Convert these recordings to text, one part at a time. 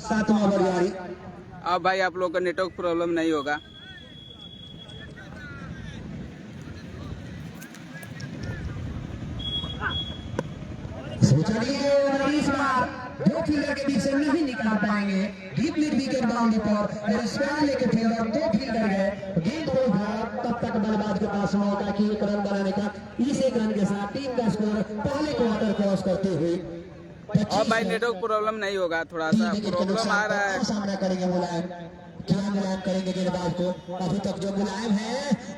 7वां बरियारी। अब भाई आप लोग का नेटवर्क प्रॉब्लम नहीं होगा। चलिए इस बार दो फील्डर के बीच से नहीं निकाल पाएंगे। डीप मिड विकेट बाउंड्री पर और स्क्वायर लेके फील्डर दो फील्डर गए, गेंद को उठाया, तब तक बल्लेबाज के पास मौका कि एक रन बनाने का। इस एक रन के साथ टीम का स्कोर पहले क्वार्टर क्रॉस करते हुए और भाई नेटवर्क प्रॉब्लम नहीं होगा, थोड़ा सा प्रॉब्लम आ रहा है। सामना करेंगे मुलायम, क्या मुलायम करेंगे गेंदबाज को। अभी तक जो मुलायम है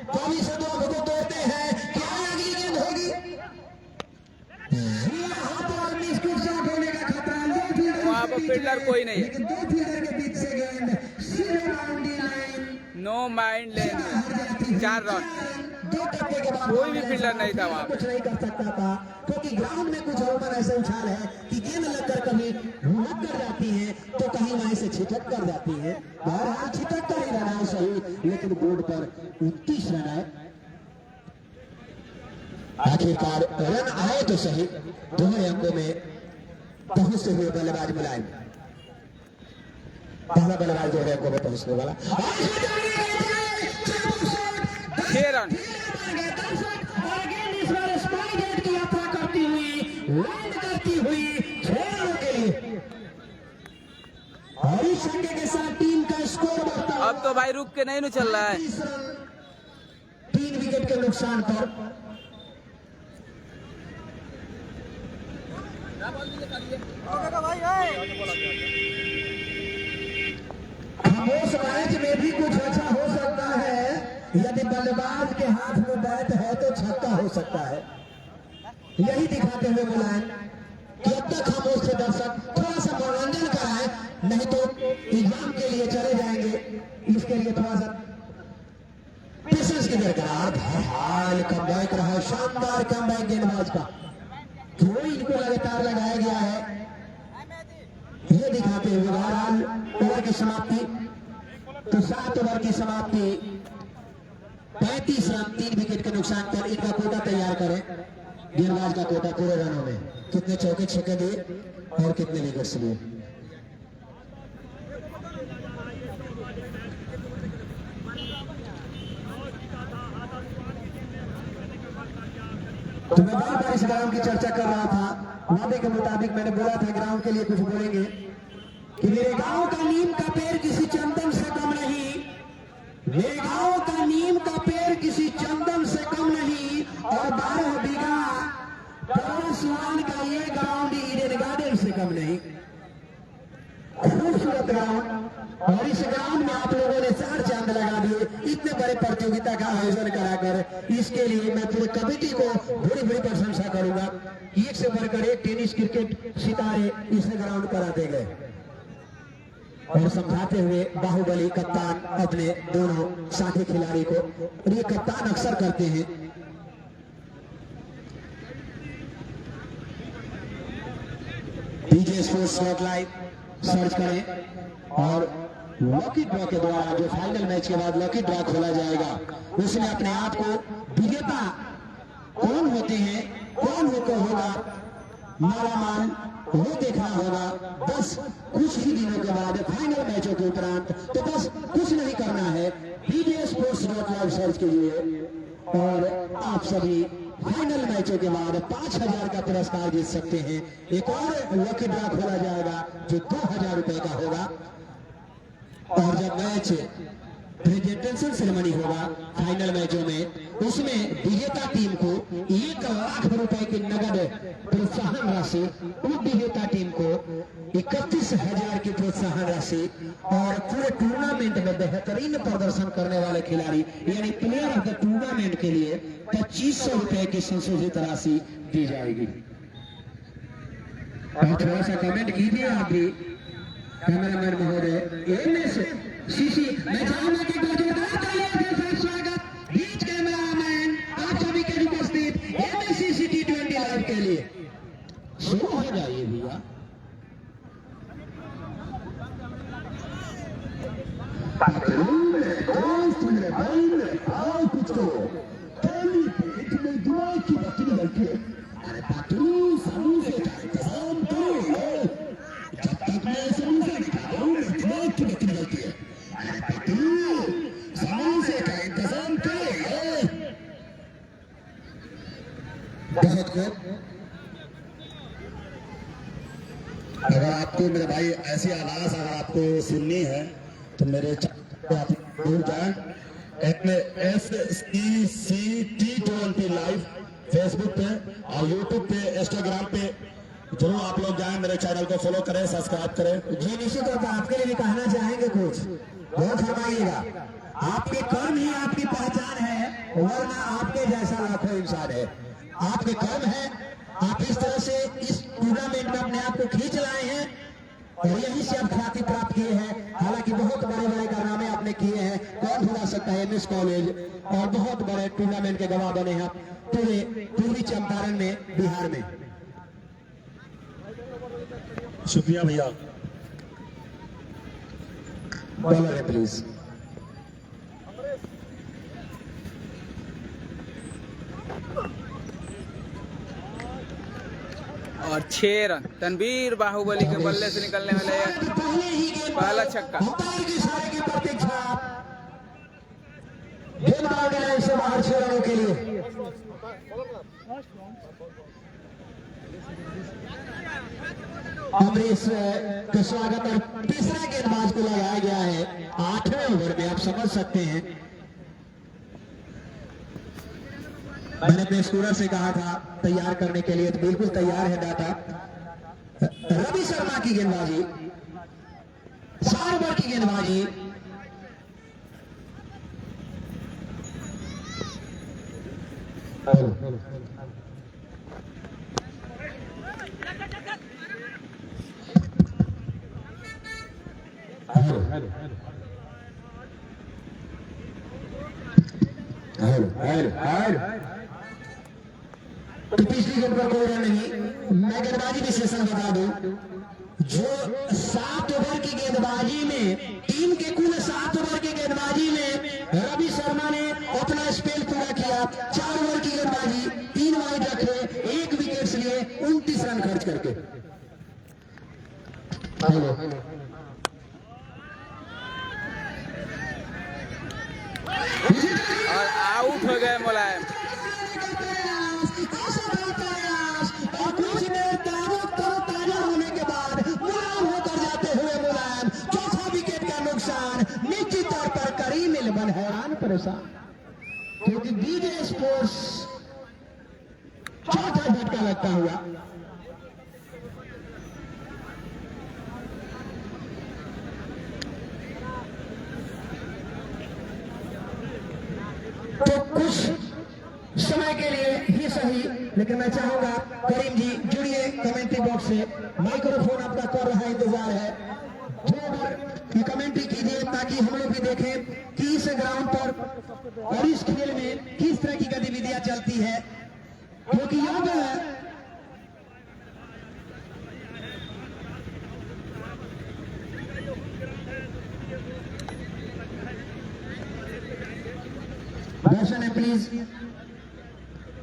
कभी से दो को तोड़ते हैं, क्या अगली गेंद होगी। वहाँ पर फील्डर कोई नहीं, दो फील्डर के बीच से गेंद सीधे बाउंड्री लाइन, नो माइंड लेन, 4 रन। दो टप्पे के बाद कोई भी फील्डर नहीं था वहाँ, कुछ नहीं कर सकता था, क्योंकि ग्राउंड में कुछ ओवर ऐसे उछाल है कि गेंद लगकर कभी लग कर जाती है तो कहीं वहीं से छिटक कर जाती है। बहरहाल छिटक कर ही रहना है सही, लेकिन बोर्ड पर 29 रन है। आखिरकार रन आए तो सही। दोनों अंकों में पहुंचते हुए बल्लेबाज मुलायम, पहला बल्लेबाज दोनों अंकों में पहुंचने वाला। 6 रन। की यात्रा करती हुई, लैंड करती हुई 6 रनों के लिए और इस अंक के साथ टीम का स्कोर बढ़ता है। अब तो भाई रुक के नहीं चल रहा है। 3 विकेट के नुकसान पर खामोश मैच में भी कुछ अच्छा हो सकता है। यदि बल्लेबाज के हाथ में बैट है तो छक्का हो सकता है। यही दिखाते हुए मुलायम कि अब तक खामोश से दर्शक थोड़ा सा मनोरंजन कराए, नहीं तो एग्जाम के लिए चले जाएंगे। इसके लिए थोड़ा सा पेशेंस की दरकार। हाल कमबैक रहा, शानदार कमबैक गेंदबाज का, जो इनको लगातार लगाया गया है। ये दिखाते हुए बहरहाल ओवर की समाप्ति, तो 7 ओवर की समाप्ति, 35 रन 3 विकेट के नुकसान पर। इनका कोटा तैयार करें, गेंदबाज का कोटा पूरे रनों में, कितने चौके छक्के दिए और कितने विकेट्स लिए। तो मैं बार बार इस ग्राउंड की चर्चा कर रहा था। वादे के मुताबिक मैंने बोला था ग्राउंड के लिए कुछ बोलेंगे कि मेरे गांव का नीम का पेड़ किसी चंदन से कम नहीं, मेरे गांव का नीम का पेड़ किसी चंदन से कम नहीं, और 12 बीघा सिवान का ये ग्राउंड ईडन गार्डन से कम नहीं। खूबसूरत ग्राउंड, और इस ग्राउंड में आप लोगों ने 4 चांद लगा दिए इतने बड़े प्रतियोगिता का आयोजन कराकर। इसके लिए मैं पूरे कमेटी को बड़ी बड़ी प्रशंसा करूंगा। एक से बढ़कर एक टेनिस क्रिकेट सितारे इस ग्राउंड पर आते गए और समझाते हुए बाहुबली कप्तान अपने दोनों साथी खिलाड़ी को, और ये कप्तान अक्सर करते हैं। डीजे स्पोर्ट्स लाइव सर्च करें और लकी ड्रॉ के द्वारा जो फाइनल मैच के बाद लकी ड्रॉ खोला जाएगा, उसमें अपने आप को विजेता कौन होते हैं, कौन होकर होगा मालामाल, वो देखना होगा। बस कुछ ही दिनों के बाद फाइनल मैचों के उपरांत, तो बस कुछ नहीं करना है, डीजे स्पोर्ट्स लाइव सर्च कीजिए और आप सभी फाइनल मैचों के बाद 5000 का पुरस्कार जीत सकते हैं। एक और लकी ड्रॉ खोला जाएगा जो 2000 रुपए का होगा, और जब मैच प्रेजेंटेशन सेरेमनी होगा फाइनल मैचों में, उसमें विजेता टीम को 1 लाख रुपए की नगद प्रोत्साहन राशि, उस विजेता टीम को 31,000 की प्रोत्साहन राशि, और पूरे टूर्नामेंट में बेहतरीन प्रदर्शन करने वाले खिलाड़ी यानी प्लेयर ऑफ द टूर्नामेंट के लिए 2500 रुपए की संशोधित राशि दी जाएगी। और थोड़ा सा कमेंट कीजिए आप भी कैमरामैन महोदय। सीसी मैं चाहूंगा कि स्वागत बीच कैमरामैन आप सभी के उपस्थित एमएससी T20 लाइव के लिए शुरू हो जाइए भैया। आओ कुछ को पेट में दिमाग की बत्ती रखे, अरे पतलू समूह से इंतजाम करो, जब तक मैं समूह से बहुत कितनी गलती है। अरे पट्टू सामने से का इंतजाम करे। बहुत खूब। अगर आपको मेरे भाई ऐसी आवाज अगर आपको सुननी है तो मेरे आप दूर जाए SCCT20 लाइव फेसबुक पे और यूट्यूब पे इंस्टाग्राम पे जरूर आप लोग जाएं, मेरे चैनल को फॉलो करें, सब्सक्राइब करें। जी निश्चित तौर पर आपके लिए भी कहना चाहेंगे कुछ बहुत फरमाइएगा। आपके कर्म ही आपकी पहचान है, वरना आपके जैसा लाखों इंसान है। आपके कर्म है, आप इस तरह से इस टूर्नामेंट में अपने आप को खींच लाए हैं और यहीं से आप ख्याति प्राप्त किए हैं। हालांकि बहुत बड़े बड़े कारनामे आपने किए हैं, कौन भुला सकता है MS कॉलेज, और बहुत बड़े टूर्नामेंट के गवाह बने हैं पूरे पूर्वी चंपारण में, बिहार में। शुक्रिया भैया। बॉलर है प्लीज। और 6 रन तनवीर बाहुबली के बल्ले से निकलने वाले पहला छक्का। से बाहर 6 रनों के लिए अमरीश का स्वागत। और तीसरा गेंदबाज को लगाया गया है 8वें ओवर में। आप समझ सकते हैं, मैंने अपने स्टूडेंट से कहा था तैयार करने के लिए, तो बिल्कुल तैयार है डाटा। रवि शर्मा की गेंदबाजी, 4 ओवर की गेंदबाजी। तो पिछली गेंद पर कोई रन नहीं। मैं गेंदबाजी विश्लेषण बता दूं, जो 7 ओवर की गेंदबाजी में, टीम के कुल 7 ओवर की गेंदबाजी में रवि शर्मा ने अपना स्पेल पूरा किया। 4 ओवर की गेंदबाजी, 3 वाइड रखे, 1 विकेट लिए, 29 रन खर्च करके। और आउट हो गए मुलायम। होने के बाद मुलायम होकर जाते हुए मुलायम, चौथा विकेट का नुकसान। निश्चित तौर पर करीम इल्मन हैरान परेशान, क्योंकि BJ स्पोर्ट्स चौथा झटका लगता हुआ। तो कुछ समय के लिए ही सही, लेकिन मैं चाहूंगा करीम जी जुड़िए कमेंट्री बॉक्स से। माइक्रोफोन आपका कर रहा इंतजार है। 2 ओवर की कमेंट्री कीजिए ताकि हम लोग भी देखें कि इस ग्राउंड पर और इस खेल में किस तरह की गतिविधियां चलती है, क्योंकि अब दर्शन है प्लीज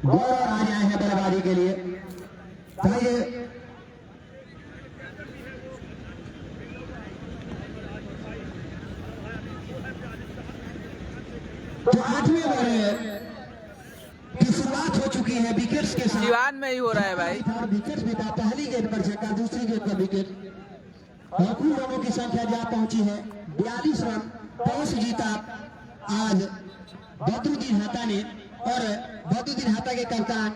गौरव आ जाए हैं बल्लेबाजी के लिए। तो 8वें ओवर की शुरुआत हो चुकी है विकेट्स के साथ। दीवान में ही हो रहा है भाई। विकेट्स भी था, पहली गेंद पर छक्का, दूसरी गेंद पर विकेट और कुल रनों की संख्या जा पहुंची है 42 रन। टॉस जीता आज बदरुद्दीन हाता ने, और बदरुद्दीन हाता के कप्तान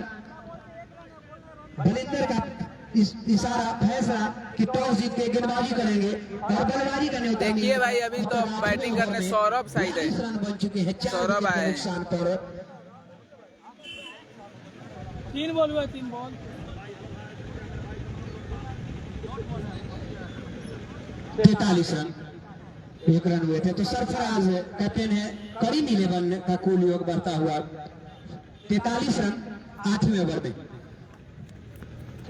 बलिंदर का इशारा फैसला कि टॉस जीत के गेंदबाजी करेंगे और बल्लेबाजी करने उतरेंगे। देखिए भाई अभी तो बैटिंग करने सौरभ साइड है, रन बन चुके हैं। सौरभ आए नुकसान पर 3 बॉल हुआ, 3 बॉल 43 रन, 1 रन हुए थे। तो सरफराज कैप्टन है, करीम 11 का कुल योग बढ़ता हुआ 43 रन 8वें ओवर में,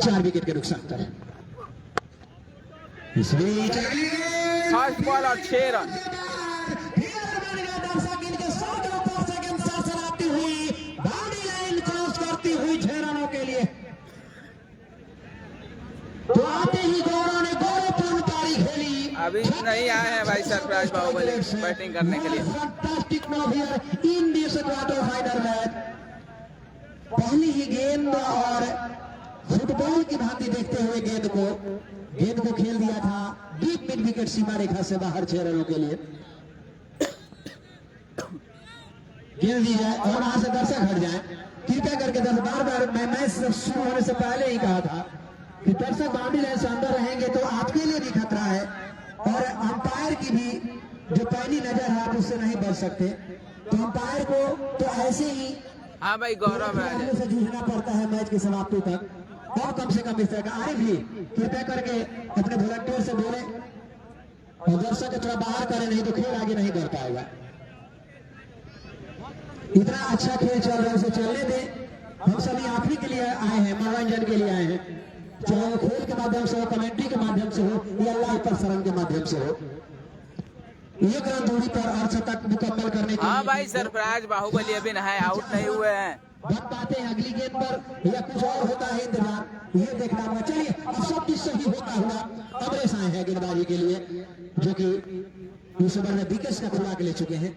4 विकेट के नुकसान पर। इस बीच फर्स्ट बॉल और 6 रन। लाइन क्रॉस करती हुई 6 रनों के लिए। तो आते ही गौरव ने गौरवपूर्ण पारी खेली। अभी नहीं आए हैं भाई सरप्राइज बाहुबली बैटिंग करने के लिए। Fantastic move here in this quarter final match. पहली ही गेंद और फुटबॉल की भांति देखते हुए गेंद को खेल दिया था डीप मिड विकेट सीमा रेखा से बाहर 6 रनों के लिए। गेंद दी जाए और वहां से दर्शक हट जाए कृपया करके। बार मैं मैच शुरू होने से पहले ही कहा था कि दर्शक बाउंड्री लाइन से अंदर रहेंगे तो आपके लिए भी खतरा है और अंपायर की भी जो पैनी नजर है आप उससे नहीं बच सकते। तो अंपायर को तो ऐसे ही हाँ भाई गौरव से जूझना पड़ता है मैच की समाप्ति तक। और कम से कम इस तरह का आए भी कृपया करके अपने वॉलंटियर से बोले और दर्शक को थोड़ा बाहर करें, नहीं तो खेल आगे नहीं बढ़ पाएगा। इतना अच्छा खेल चल रहा है उसे चलने दें। हम सभी आप ही के लिए आए हैं, मनोरंजन के लिए आए हैं, चाहे वो खेल के माध्यम से हो, कमेंट्री के माध्यम से हो या लाइव प्रसारण के माध्यम से हो। एक रन दूरी पर अर्धशतक मुकम्मल करने के हाँ भाई सरप्राइज बाहुबली अभी नहाए आउट नहीं हुए हैं। बात बातें अगली गेंद पर या कुछ और होता है इंतजार ये देखना होगा। चलिए अब सब कुछ सही होता हुआ अब रेस आए हैं गेंदबाजी के लिए जो कि इस ओवर में विकेट का खुराक ले चुके हैं।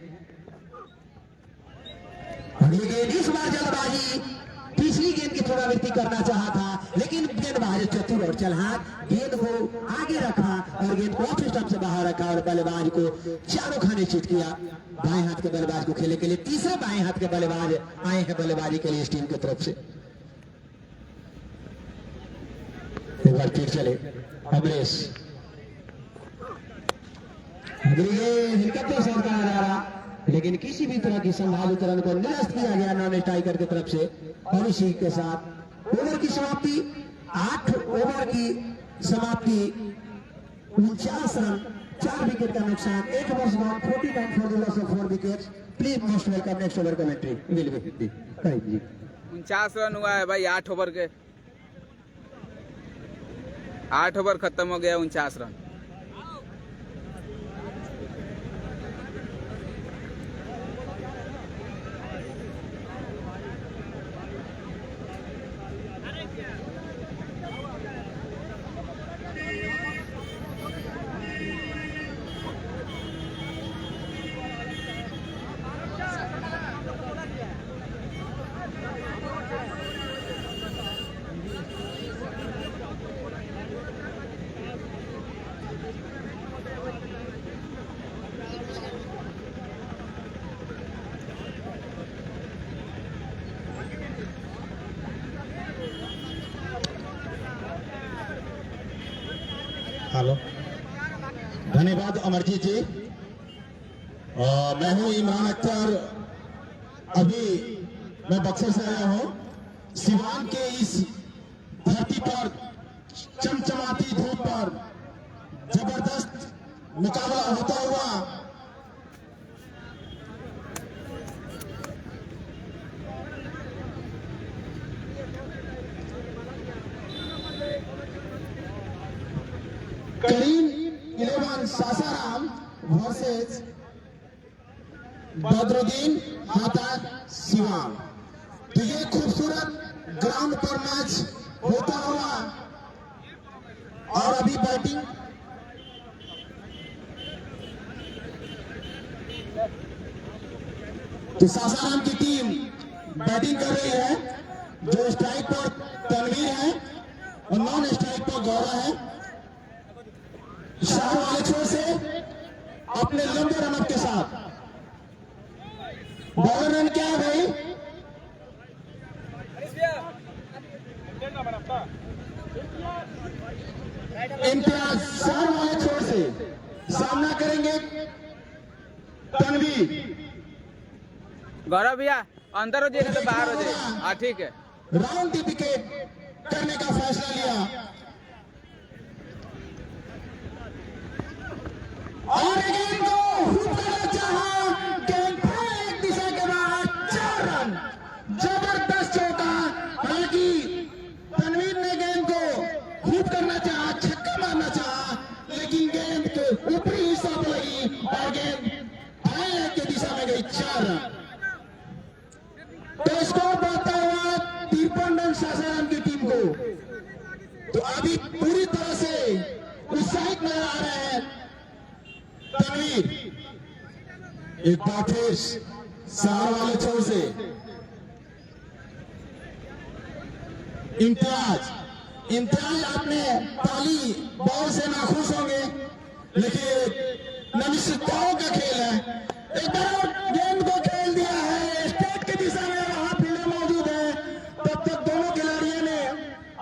अगली गेंद इस बार जल्दबाजी पिछली गेंद की पुनरावृत्ति करना चाहा था लेकिन गेंदबाज चतुर और चलहाक गेंद को आगे रखा और गेंद को ऑफ स्टंप से बाहर रखा और बल्लेबाज को चारों खाने चिट किया। बाएं हाथ के बल्लेबाज को खेलने के लिए तीसरे बाएं हाथ के बल्लेबाज आए हैं बल्लेबाजी के लिए इस टीम की तरफ से। एक बार फिर चले अमरेश हेलीकॉप्टर से कहा जा रहा लेकिन किसी भी तरह की संभावित रन को निरस्त किया गया नॉन स्ट्राइकर की तरफ से। और इसी के साथ ओवर की समाप्ति 8 ओवर की समाप्ति 49 रन 4 विकेट का नुकसान 8 overs gone 40 run for the loss of 4 wickets. Please most welcome next over commentary will be Hindi. 49 run हुआ है भाई 8 ओवर के। 8 ओवर खत्म हो गया 49 रन। हेलो धन्यवाद अमरजीत जी। मैं हूं इमरान अख्तर। अभी मैं बक्सर से आया हूं। सिवान के इस धरती पर चमचमाती धूप पर जबरदस्त मुकाबला होता हुआ करीम 11 सासाराम वर्सेस बदरुद्दीन हाथा सिवान। तो ये खूबसूरत ग्राउंड पर मैच होता हुआ और अभी बैटिंग तो सासाराम की टीम बैटिंग कर रही है। जो स्ट्राइक पर तनवीर है और नॉन स्ट्राइक पर गौरव है। शाह वाले छोर से अपने लंबे रनअप के साथ बॉलर रन क्या है भाई? इम्तियाज शाह वाले छोर से सामना करेंगे तनवीर। गौरव भैया अंदर हो जाएगा तो बाहर हो जाएगा। हाँ ठीक है। राउंड दी विकेट करने का फैसला लिया और गेंद को हुक करना चाहा। गेंद एक दिशा के बाद 4 रन जबरदस्त चौका। हालांकि तनवीर ने गेंद को हुक करना चाहा, छक्का मारना चाहा लेकिन गेंद के ऊपरी हिस्सा पर लगी और गेंद बाएं के दिशा में गई। 4 रन। तो स्कोर बढ़ता हुआ 53 रन सासाराम की टीम को। तो तनवीर एक बार फिर सहार वाले छोर से इम्तियाज आपने ताली बॉल से नाखुश होंगे, लेकिन निश्चितताओं का खेल है। एक बार गेंद को खेल दिया है स्टेट की दिशा में, वहां फील्डर मौजूद है, तब तक दोनों खिलाड़ियों ने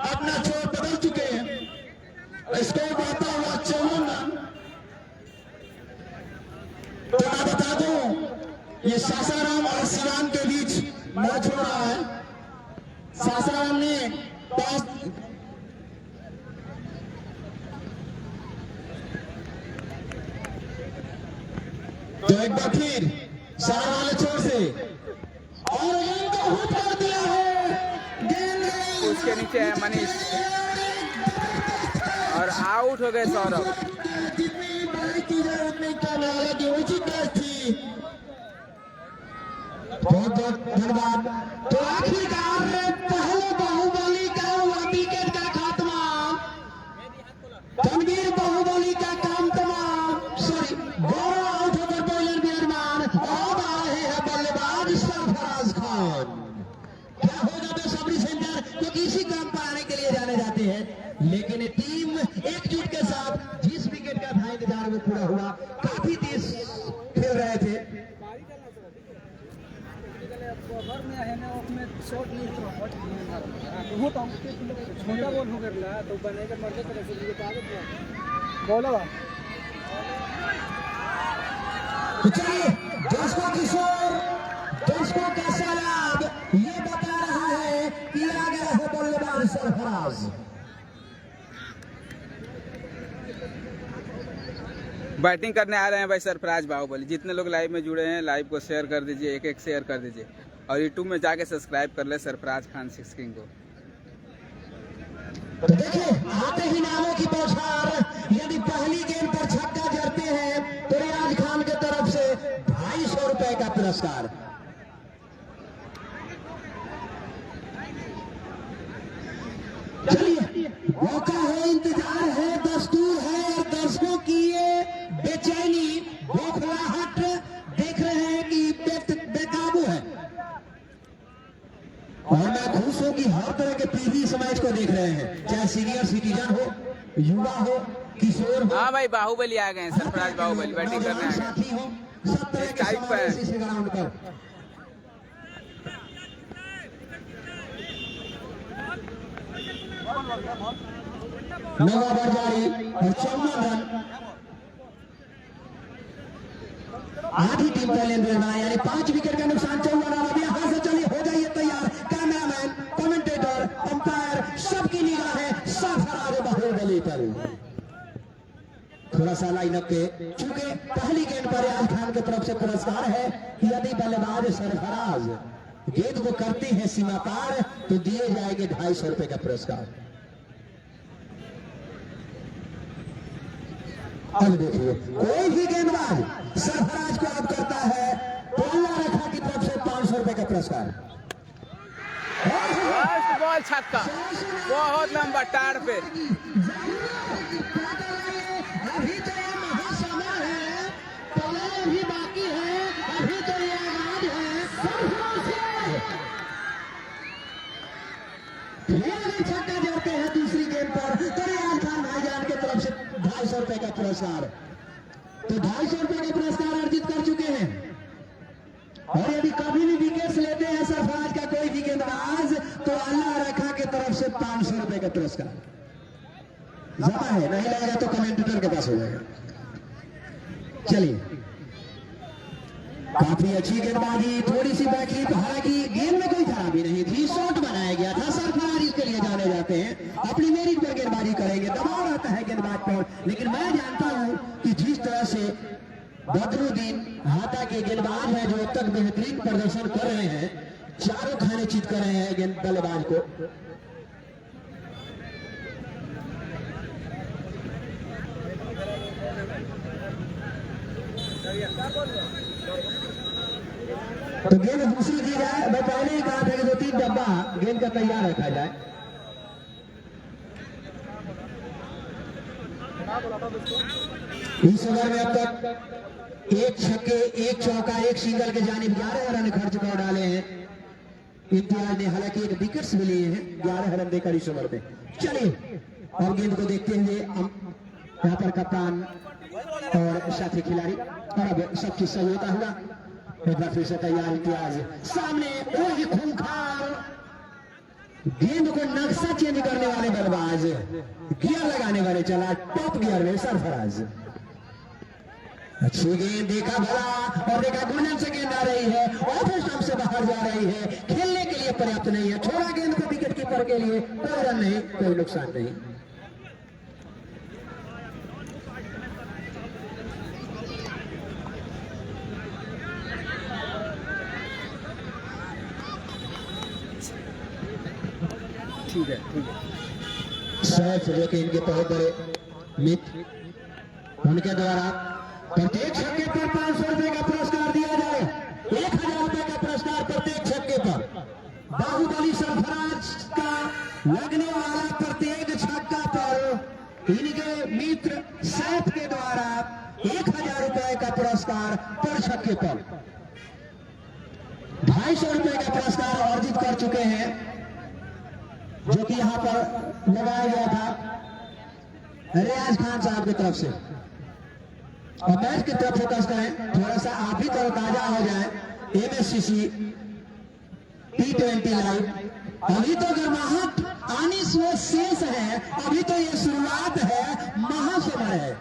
अपना छोर बदल चुके हैं। स्कोर बढ़ता हुआ 54 रन। तो मैं बता दूं ये सासाराम और सिवान के बीच मैच हो रहा है। सासाराम ने टॉस तो एक बार फिर सारा वाले छोर से और गेंद को हुक कर दिया है। गेंद उसके नीचे है मनीष और आउट हो गए सौरभ। जितनी बड़ी की जरूरत नहीं करने वाला की उचित कैच थी। बहुत बहुत धन्यवाद। तो आखिरकार पहले बाहुबली का हुआ विकेट का खात्मा, तनवीर बाहुबली का काम तमाम। सॉरी, गौरव आउट होकर बॉलर बेरमान। अब आ रहे हैं बल्लेबाज सरफराज खान। क्या होगा बेसब्री सेंटर, क्योंकि इसी काम पर आने के लिए जाने जाते हैं। लेकिन टीम एकजुट के साथ जिस विकेट का था इंतजार वो पूरा हुआ। काफी तेज खेल रहे थे। ओवर में है ना, उसमें शॉट नहीं तो हॉट नहीं होता छोटा बॉल हो गया तो बनेगा मरते तरह से ये आगे बॉलर तो चलिए दर्शकों का सलाब ये बता रहा है कि आ गया है बल्लेबाज सरफराज। बैटिंग करने आ रहे हैं भाई सरफराज बाहुबली। जितने लोग लाइव में जुड़े हैं लाइव को शेयर कर दीजिए, एक शेयर कर दीजिए और यूट्यूब में जाके सब्सक्राइब कर ले सरफराज खान 6 किंग को। तो देखिए आते ही नामों की बौछार। यदि पहली गेंद पर छक्का जड़ते हैं तो रियाज खान की तरफ से 250 रुपए का पुरस्कार। चलिए मौका है, इंतजार है, दस्तूर है और दर्शकों की ये बेचैनी बौखलाहट देख रहे हैं कि बेकाबू है। और मैं खुश हूं कि हर तरह के पीढ़ी इस मैच को देख रहे हैं, चाहे सीनियर सिटीजन हो, युवा हो, किशोर हो। हाँ भाई बाहुबली आ गए हैं, सरफराज बाहुबली बैटिंग करने आ गए। साथी हो, सब तरह के टाइप पे इस ग्राउंड पर। नौ ओवर जारी और 54 रन। आधी टीम का लेन देन यानी 5 विकेट का नुकसान। 54 रन। अब यहां से चलिए हो जाइए तैयार। कैमरामैन, कमेंटेटर, अंपायर सबकी निगाहें सरफराज बाहुबली पर। थोड़ा सा लाइनअप पे चूंकि पहली गेंद पर रियाज खान की तरफ से पुरस्कार है। यदि बल्लेबाज सरफराज गेंद को करते हैं सीमा पार तो दिए जाएंगे 250 रुपए का पुरस्कार। अब देखिए कोई भी गेंदबाज सरफराज को अब करता है तो अल्लाह रखा की तरफ से 500 रुपए का पुरस्कार। फर्स्ट बॉल छक्का, बहुत लंबा टाड़ पे। अभी तो ये महासमर है, पलय भी बाकी है, अभी तो ये आगाज है। फिर अगर छक्का जड़ते हैं दूसरी गेंद पर तो रियाज खान भाईजान की तरफ से 250 रुपए का पुरस्कार। तो 250 रुपए का पुरस्कार अर्जित कर चुके हैं। और यदि कभी भी विकेट लेते हैं सरफराज का कोई भी गेंदबाज तो अल्लाह रखा के तरफ से 500 रुपए का पुरस्कार जमा है। नहीं लगेगा तो कमेंटेटर के पास हो जाएगा। चलिए काफी अच्छी गेंदबाजी, थोड़ी सी बैठी, हालांकि गेंद में कोई खराबी नहीं थी, शॉट बनाया गया था। सरफराज इसके लिए जाने जाते हैं, अपनी मेरिट पर गेंदबाजी करेंगे, दबाव रहता है गेंदबाज पर। लेकिन मैं जानता हूं कि जिस तरह से बदरुद्दीन हाथा के गेंदबाज हैं जो अब तक बेहतरीन प्रदर्शन कर रहे हैं, चारों खाने चित कर रहे हैं गेंद बल्लेबाज को। तो गेंद दूसरी दी जाए। मैं पहले ही कहा था कि 2-3 डब्बा गेंद का तैयार रखा जाए। इस ओवर में अब तक एक छक्के, एक चौका, एक सिंगल के जानिब 11 रन खर्च कर डाले हैं इम्तियाज ने। हालांकि एक विकेट्स भी लिए हैं 11 रन देकर इस ओवर में। चलिए और गेंद को देखते हुए यहाँ पर कप्तान और साथी खिलाड़ी और अब सब चीज सही होता हुआ एक बार फिर से तैयार इम्तियाज सामने। वही खूंखार गेंद को नक्शा चेंज करने वाले बल्लेबाज, गियर लगाने वाले चला टॉप गियर में सरफराज। अच्छी गेंद देखा भला और देखा गुंजन से गेंद आ रही है, ऑफ स्टंप से बाहर जा रही है, खेलने के लिए पर्याप्त नहीं है। छोड़ा गेंद को विकेट कीपर के लिए, कोई रन नहीं, कोई नुकसान नहीं। ठीक है। सैफ जो कि इनके बहुत बड़े मित्र, उनके द्वारा प्रत्येक छक्के पर 500 रुपए का पुरस्कार दिया जाए। 1000 रुपए का पुरस्कार प्रत्येक छक्के पर। बाहुबली सरफराज का लगने वाला प्रत्येक छक्का पर इनके मित्र सैफ के द्वारा 1000 रुपए का पुरस्कार पर छक्के पर। 250 रुपए का पुरस्कार अर्जित कर चुके हैं जो कि यहाँ पर लगाया गया था रियाज खान साहब की तरफ से। और मैच की तरफ फोकस करें, थोड़ा सा आप भी तरोताजा हो जाए। MSCC T20 लाइव अभी तो गर्माहट आनी शेष है, अभी तो ये शुरुआत है, महासमर है।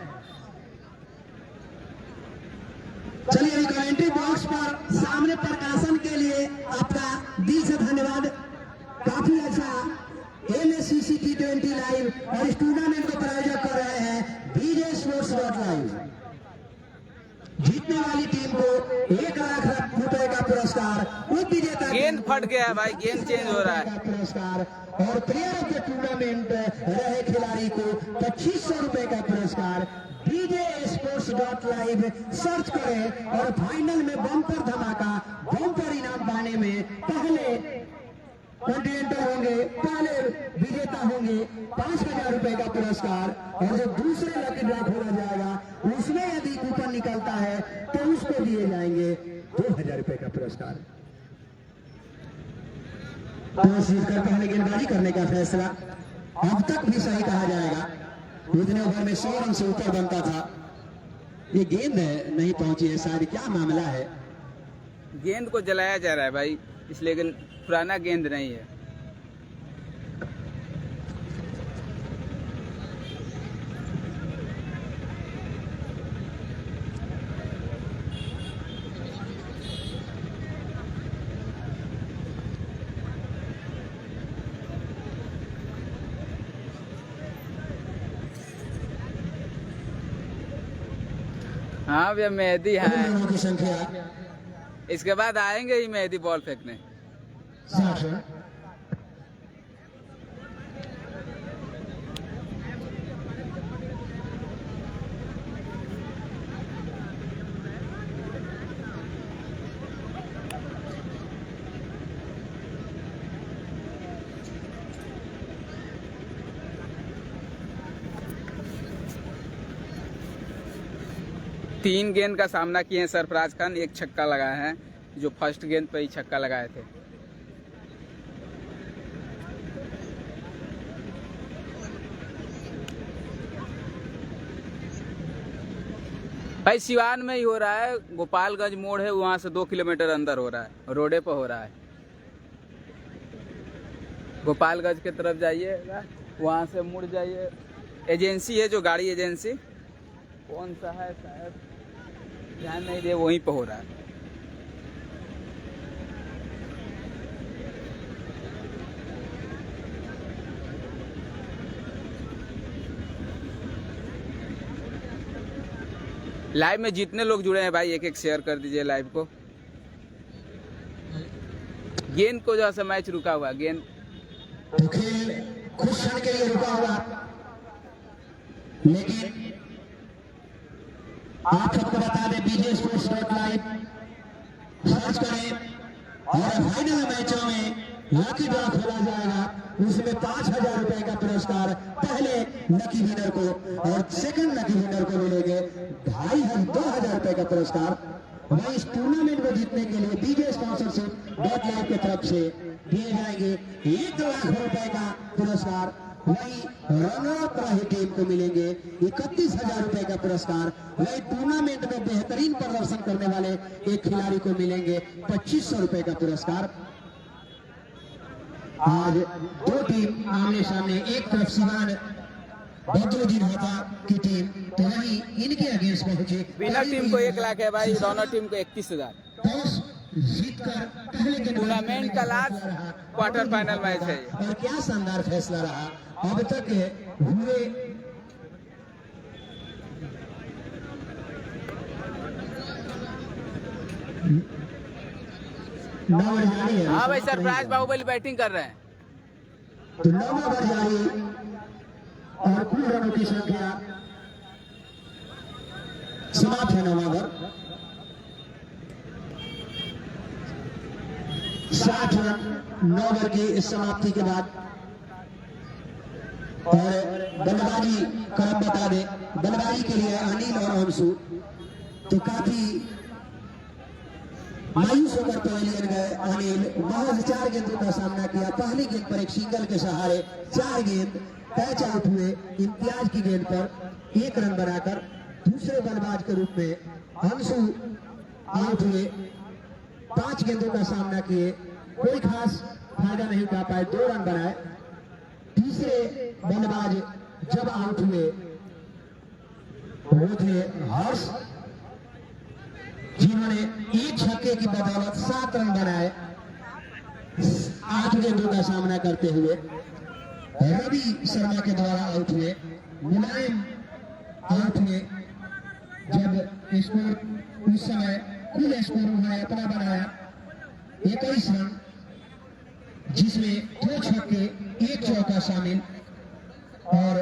चलिए अभी कमेंट्री बॉक्स पर सामने प्रकाशन के लिए आपका दिल से धन्यवाद। काफी अच्छा MSCC T20 लाइव और इस टूर्नामेंट को प्रायोजक कर रहे हैं BJ Sports Live। जीतने वाली टीम को 1 लाख रुपए का पुरस्कार, उप विजेता गेंद फट गया भाई, गेंद चेंज हो रहा है। पुरस्कार और प्लेयर ऑफ द टूर्नामेंट रहे खिलाड़ी को 2500 रुपए का पुरस्कार। BJ Sports Live सर्च करें और फाइनल में बम्पर धमाका, बम्पर इनाम पाने में पहले कॉन्टिनेंटल होंगे, पहले विजेता होंगे 5000 रुपए का पुरस्कार। और जो दूसरे लकी ड्रॉ खोला जाएगा उसमें यदि कूपन निकलता है तो उसको दिए जाएंगे 2000 रुपए का पुरस्कार। टॉस जीतकर पहले गेंदबाजी करने का फैसला अब तक भी सही कहा जाएगा। इतने ओवर में 100 रन से ऊपर बनता था, ये गेंद नहीं पहुंची है, शायद क्या मामला है। गेंद को जलाया जा रहा है भाई, इसलिए पुराना गेंद नहीं है। हाँ भैया मेहदी है, की संख्या इसके बाद आएंगे ही मेहदी बॉल फेंकने। 60 रन। तीन गेंद का सामना किए हैं सरफराज खान, एक छक्का लगाए हैं, जो फर्स्ट गेंद पे ही छक्का लगाए थे। भाई सिवान में ही हो रहा है, गोपालगंज मोड़ है, वहां से 2 किलोमीटर अंदर हो रहा है, रोडे पर हो रहा है। गोपालगंज की तरफ जाइएगा, वहां से मुड़ जाइए, एजेंसी है जो गाड़ी एजेंसी, कौन सा है शायद ध्यान नहीं दे, वहीं पे हो रहा है। लाइव में जितने लोग जुड़े हैं भाई, एक एक शेयर कर दीजिए लाइव को। गेंद को जो है मैच रुका हुआ, गेंद तो खेल कुछ क्षण के लिए रुका हुआ, लेकिन आप सबको बता दें BJ Sports Live सर्च करें और फाइनल मैचों में लकी ड्रॉ खोला जाएगा, उसमें 5000 रुपए का पुरस्कार पहले लकी विनर को और सेकंड लकी विनर को मिलेंगे 2000 रुपए का पुरस्कार। वही इस टूर्नामेंट को जीतने के लिए बीजे स्पॉन्सरशिप डॉट लाइव की तरफ से दिए जाएंगे 1 लाख रुपए का पुरस्कार। वही रनर रही टीम को मिलेंगे 31,000 रुपए का पुरस्कार। वही टूर्नामेंट में बेहतरीन प्रदर्शन करने वाले एक खिलाड़ी को मिलेंगे 2500 रुपए का पुरस्कार। आज 2 टीम आमने सामने, एक तरफ सिवान बदरुद्दीन हाथा की टीम, तो वही इनके अगेंस्ट पहुंचे। विनर टीम को 1 लाख है भाई, रनर टीम को 31,000। टॉस जीतकर पहले टूर्नामेंट का लास्ट क्वार्टर फाइनल मैच है। और क्या शानदार फैसला रहा। अब तक हुए हाँ भाई, सरप्राइज बाहुबली बैटिंग कर रहे हैं। तो 9 ओवर जारी और कुल रनों की संख्या समाप्त है। 9 ओवर 60 रन 9 ओवर की समाप्ति के बाद। और बल्लेबाजी का हम बता दें, बल्लेबाजी के लिए अनिल और अंशु तो काफी मायूस होकर पवेलियन गए। अनिल महज 4 गेंदों का सामना किया। पहली गेंद पर एक सिंगल के सहारे 4 गेंद कैच आउट हुए। इम्तियाज की गेंद पर 1 रन बनाकर दूसरे बल्लेबाज के रूप में अंशु आउट हुए। 5 गेंदों का सामना किए, कोई खास फायदा नहीं उठा पाए, 2 रन बनाए। तीसरे बल्लेबाज जब आउट हुए वो थे हर्ष, जिन्होंने 1 छक्के की बदौलत 7 रन बनाए 8 गेंदों का सामना करते हुए। रवि शर्मा के द्वारा आउट हुए। मुलायम आउट हुए जब स्कोर उस समय कुल स्कोर उन्होंने अपना बनाया 21 रन, जिसमें 2 छक्के 1 चौका शामिल। और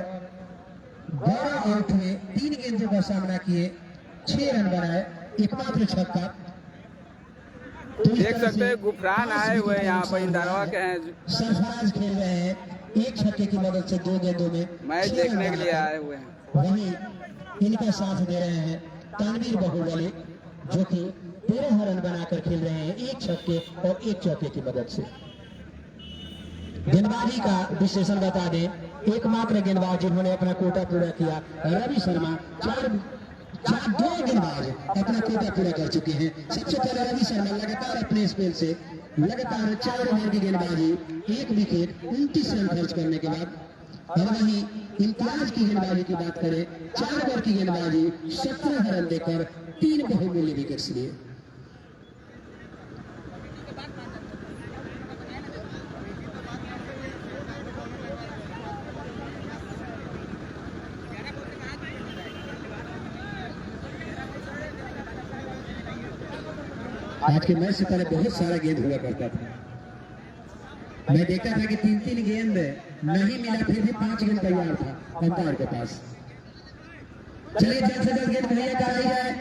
12 आउट हुए, 3 गेंदों का सामना किए, 6 रन बनाए, एकमात्र छक्का। देख सकते हैं गुफरान आए हुए यहाँ पर इंदारवा के हैं, सरफराज खेल रहे हैं 1 छक्के की मदद से 2 गेंदों में मैच देखने के लिए आए हुए हैं। वहीं इनका साथ दे रहे हैं तनवीर बाहुबली, जो कि 13 रन बनाकर खेल रहे हैं 1 छक्के और 1 चौके की मदद से। गेंदबाजी का विश्लेषण बता दें, एकमात्र गेंदबाज जिन्होंने अपना कोटा पूरा किया रवि शर्मा। 2 गेंदबाज अपना कोटा पूरा कर चुके हैं। सबसे पहले रवि शर्मा लगातार अपने स्पेल से लगातार 4 ओवर की गेंदबाजी, 1 विकेट, 29 रन खर्च करने के बाद। और वहीं इम्तियाज की गेंदबाजी की बात करें, 4 ओवर की गेंदबाजी, 17 रन देकर 3 बहुमूल्य विकेट्स लिए। आज के मैच से पहले बहुत सारा गेंद हुआ करता था। मैं देखता था कि 3-3 गेंद नहीं मिला, फिर भी 5 गेंद तैयार था अंपायर के पास। चलिए जल्द से जल्द गेंद मुहैया कराई जाए।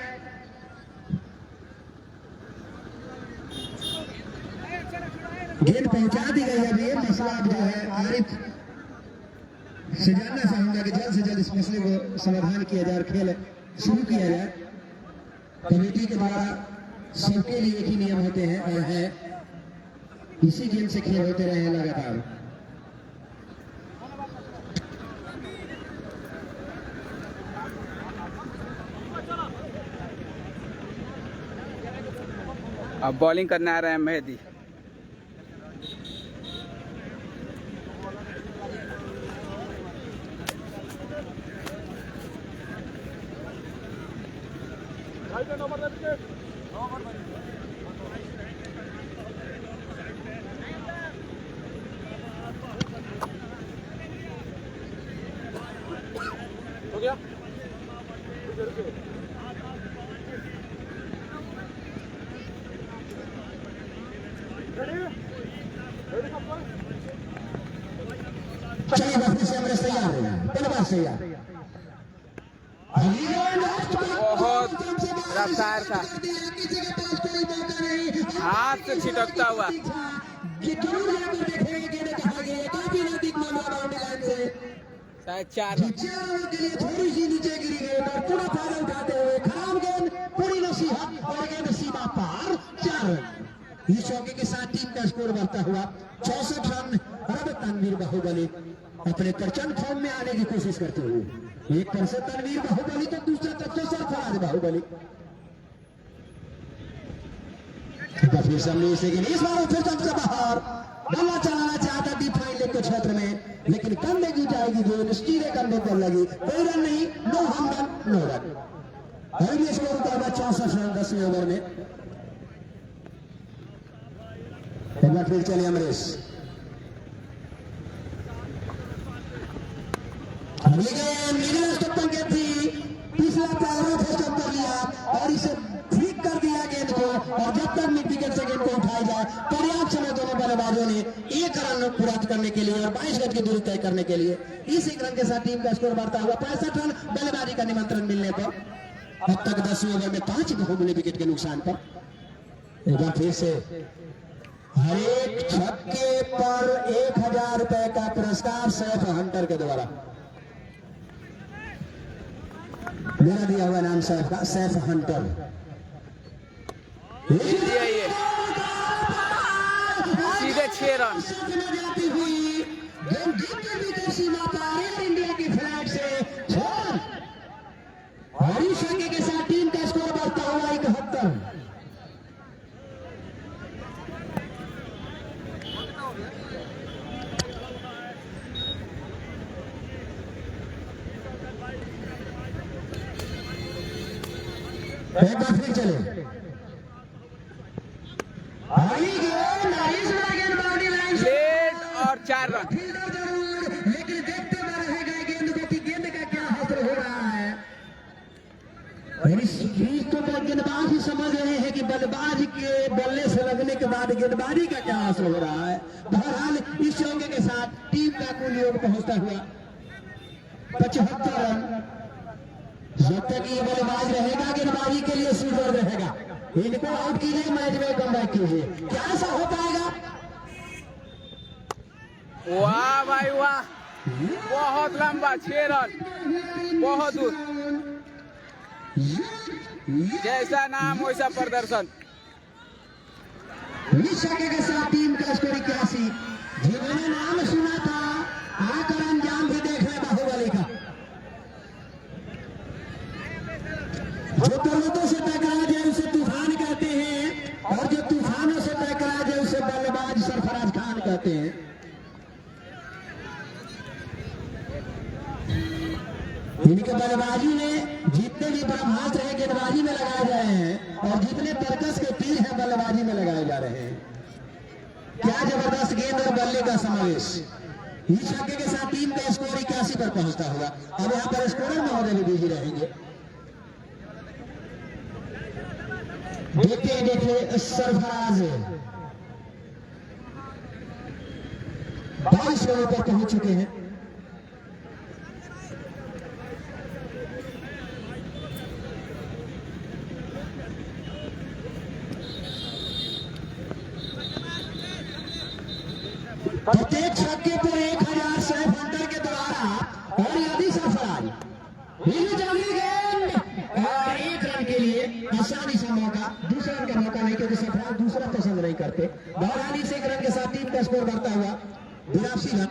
गेंद पहुंचा दी गई। अब ये मसला जो है आरिफ से जानना चाहूंगा कि जल्द से जल्द इस मसले को समाधान किया जाए, खेल शुरू किया जाए। कमेटी के द्वारा सबके लिए एक ही नियम होते हैं और है इसी गेम से खेल होते रहे लगातार। अब बॉलिंग करने आ रहे हैं मेहदी। हो गया? चलिए वापस से हमारे तैयार हो गए, बल्लेबाज तैयार। बहुत रफ्तार था, हाथ से छिटकता हुआ। शायद 4 थोड़ी सी नीचे गिरी गेंद और पूरा फायदा उठाते हुए खराब गेंद पूरी का स्कोर बढ़ता हुआ 64 रन। अब तनवीर बाहुबली अपने प्रचंड फॉर्म में आने की कोशिश करते हुए, एक तरफ से तनवीर बाहुबली तो दूसरा तरफ से सरफराज बाहुबली। फिर सामने से इस बार फिर सबसे बाहर बल्ला चलाना चाहता डीप फाइन लेग के क्षेत्र में, लेकिन कंधे की जाएगी गेंद, सीधे कंधे पर लगी, कोई रन नहीं, नो हम रन नो रन। अभी स्कोर का 64 रन 10वें ओवर में। एक बार फिर चलिए अमरीश, अगली गेंद मिडिल स्टंप के थी, पिछला पैरों से स्टंप कर लिया और इसे ठीक कर दिया गेंद को, और जब तक मिड विकेट से गेंद को उठाई जाए पर्याप्त समय दोनों बल्लेबाजों ने 1 रन पूरा करने के लिए और 22 गज की दूरी तय करने के लिए। इस 1 रन के साथ टीम का स्कोर बढ़ता हुआ 65 रन बल्लेबाजी का निमंत्रण मिलने पर। अब तक 10वें ओवर में 5 बहुमूल्य विकेट के नुकसान पर। एक बार फिर से हर एक छक्के पर 1000 रुपए का पुरस्कार सैफ हंटर के द्वारा। मेरा दिया हुआ नाम सैफ का, सैफ हंटर। सीधे 6 रन जाती हुई सीमा पार इंडिया की फ्लैग से और इस छक्के के साथ टीम का स्कोर बढ़ता हुआ 71। एक बार फिर चले, लेट और 4 रन। फील्डर जरूर, लेकिन देखते हुए रहेगा गेंद को कि गेंद का क्या हासिल हो रहा है। और इस चीज तो गेंदबाज ही समझ रहे हैं कि बल्लेबाज के बल्ले से लगने के बाद गेंदबाजी का क्या हासिल हो रहा है। बहरहाल इस चौके के साथ टीम का कुल योग पहुंचता हुआ 75 रन। जब तक ये बल्लेबाज रहेगा गेंदबाजी के लिए सीजर रहेगा, इनको आउट कीजिए, मैच में कम बैक कीजिए, क्या ऐसा हो पाएगा? वाह भाई वाह, बहुत लंबा 6 रन, बहुत दूर, जैसा नाम वैसा प्रदर्शन। इस छक्के के साथ टीम का स्कोर 81। जिन्होंने नाम सुना था आकर अंजाम भी देख ले बाहुबली का। जो पर्वतों से टकरा जाए उसे तूफान कहते हैं, और जो तूफानों से टकरा जाए उसे बल्लेबाज सरफराज खान कहते हैं। इनके बल्लेबाजी में जितने भी ब्रह्मास्त्र है गेंदबाजी में लगाए जा रहे हैं, और जितने तरकस के तीर हैं बल्लेबाजी में लगाए जा रहे हैं। क्या जबरदस्त गेंद और बल्ले का समावेश। इस छक्के के साथ टीम का स्कोर 81 पर पहुंचता होगा। अब यहाँ पर स्कोरर महोदय भी बिजी रहेंगे। देखिए सरफराज 22 रनों पर पहुंच चुके हैं। प्रत्येक छक्के पर 1000 सैफ हंटर के द्वारा, और यदि सरफराज गेंद और 1 रन के लिए आसानी से मौका, दूसरे रन का मौका नहीं, क्योंकि सरफराज दूसरा पसंद नहीं करते। बहरहाल इस 1 रन के साथ टीम का स्कोर बढ़ता हुआ 82 रन।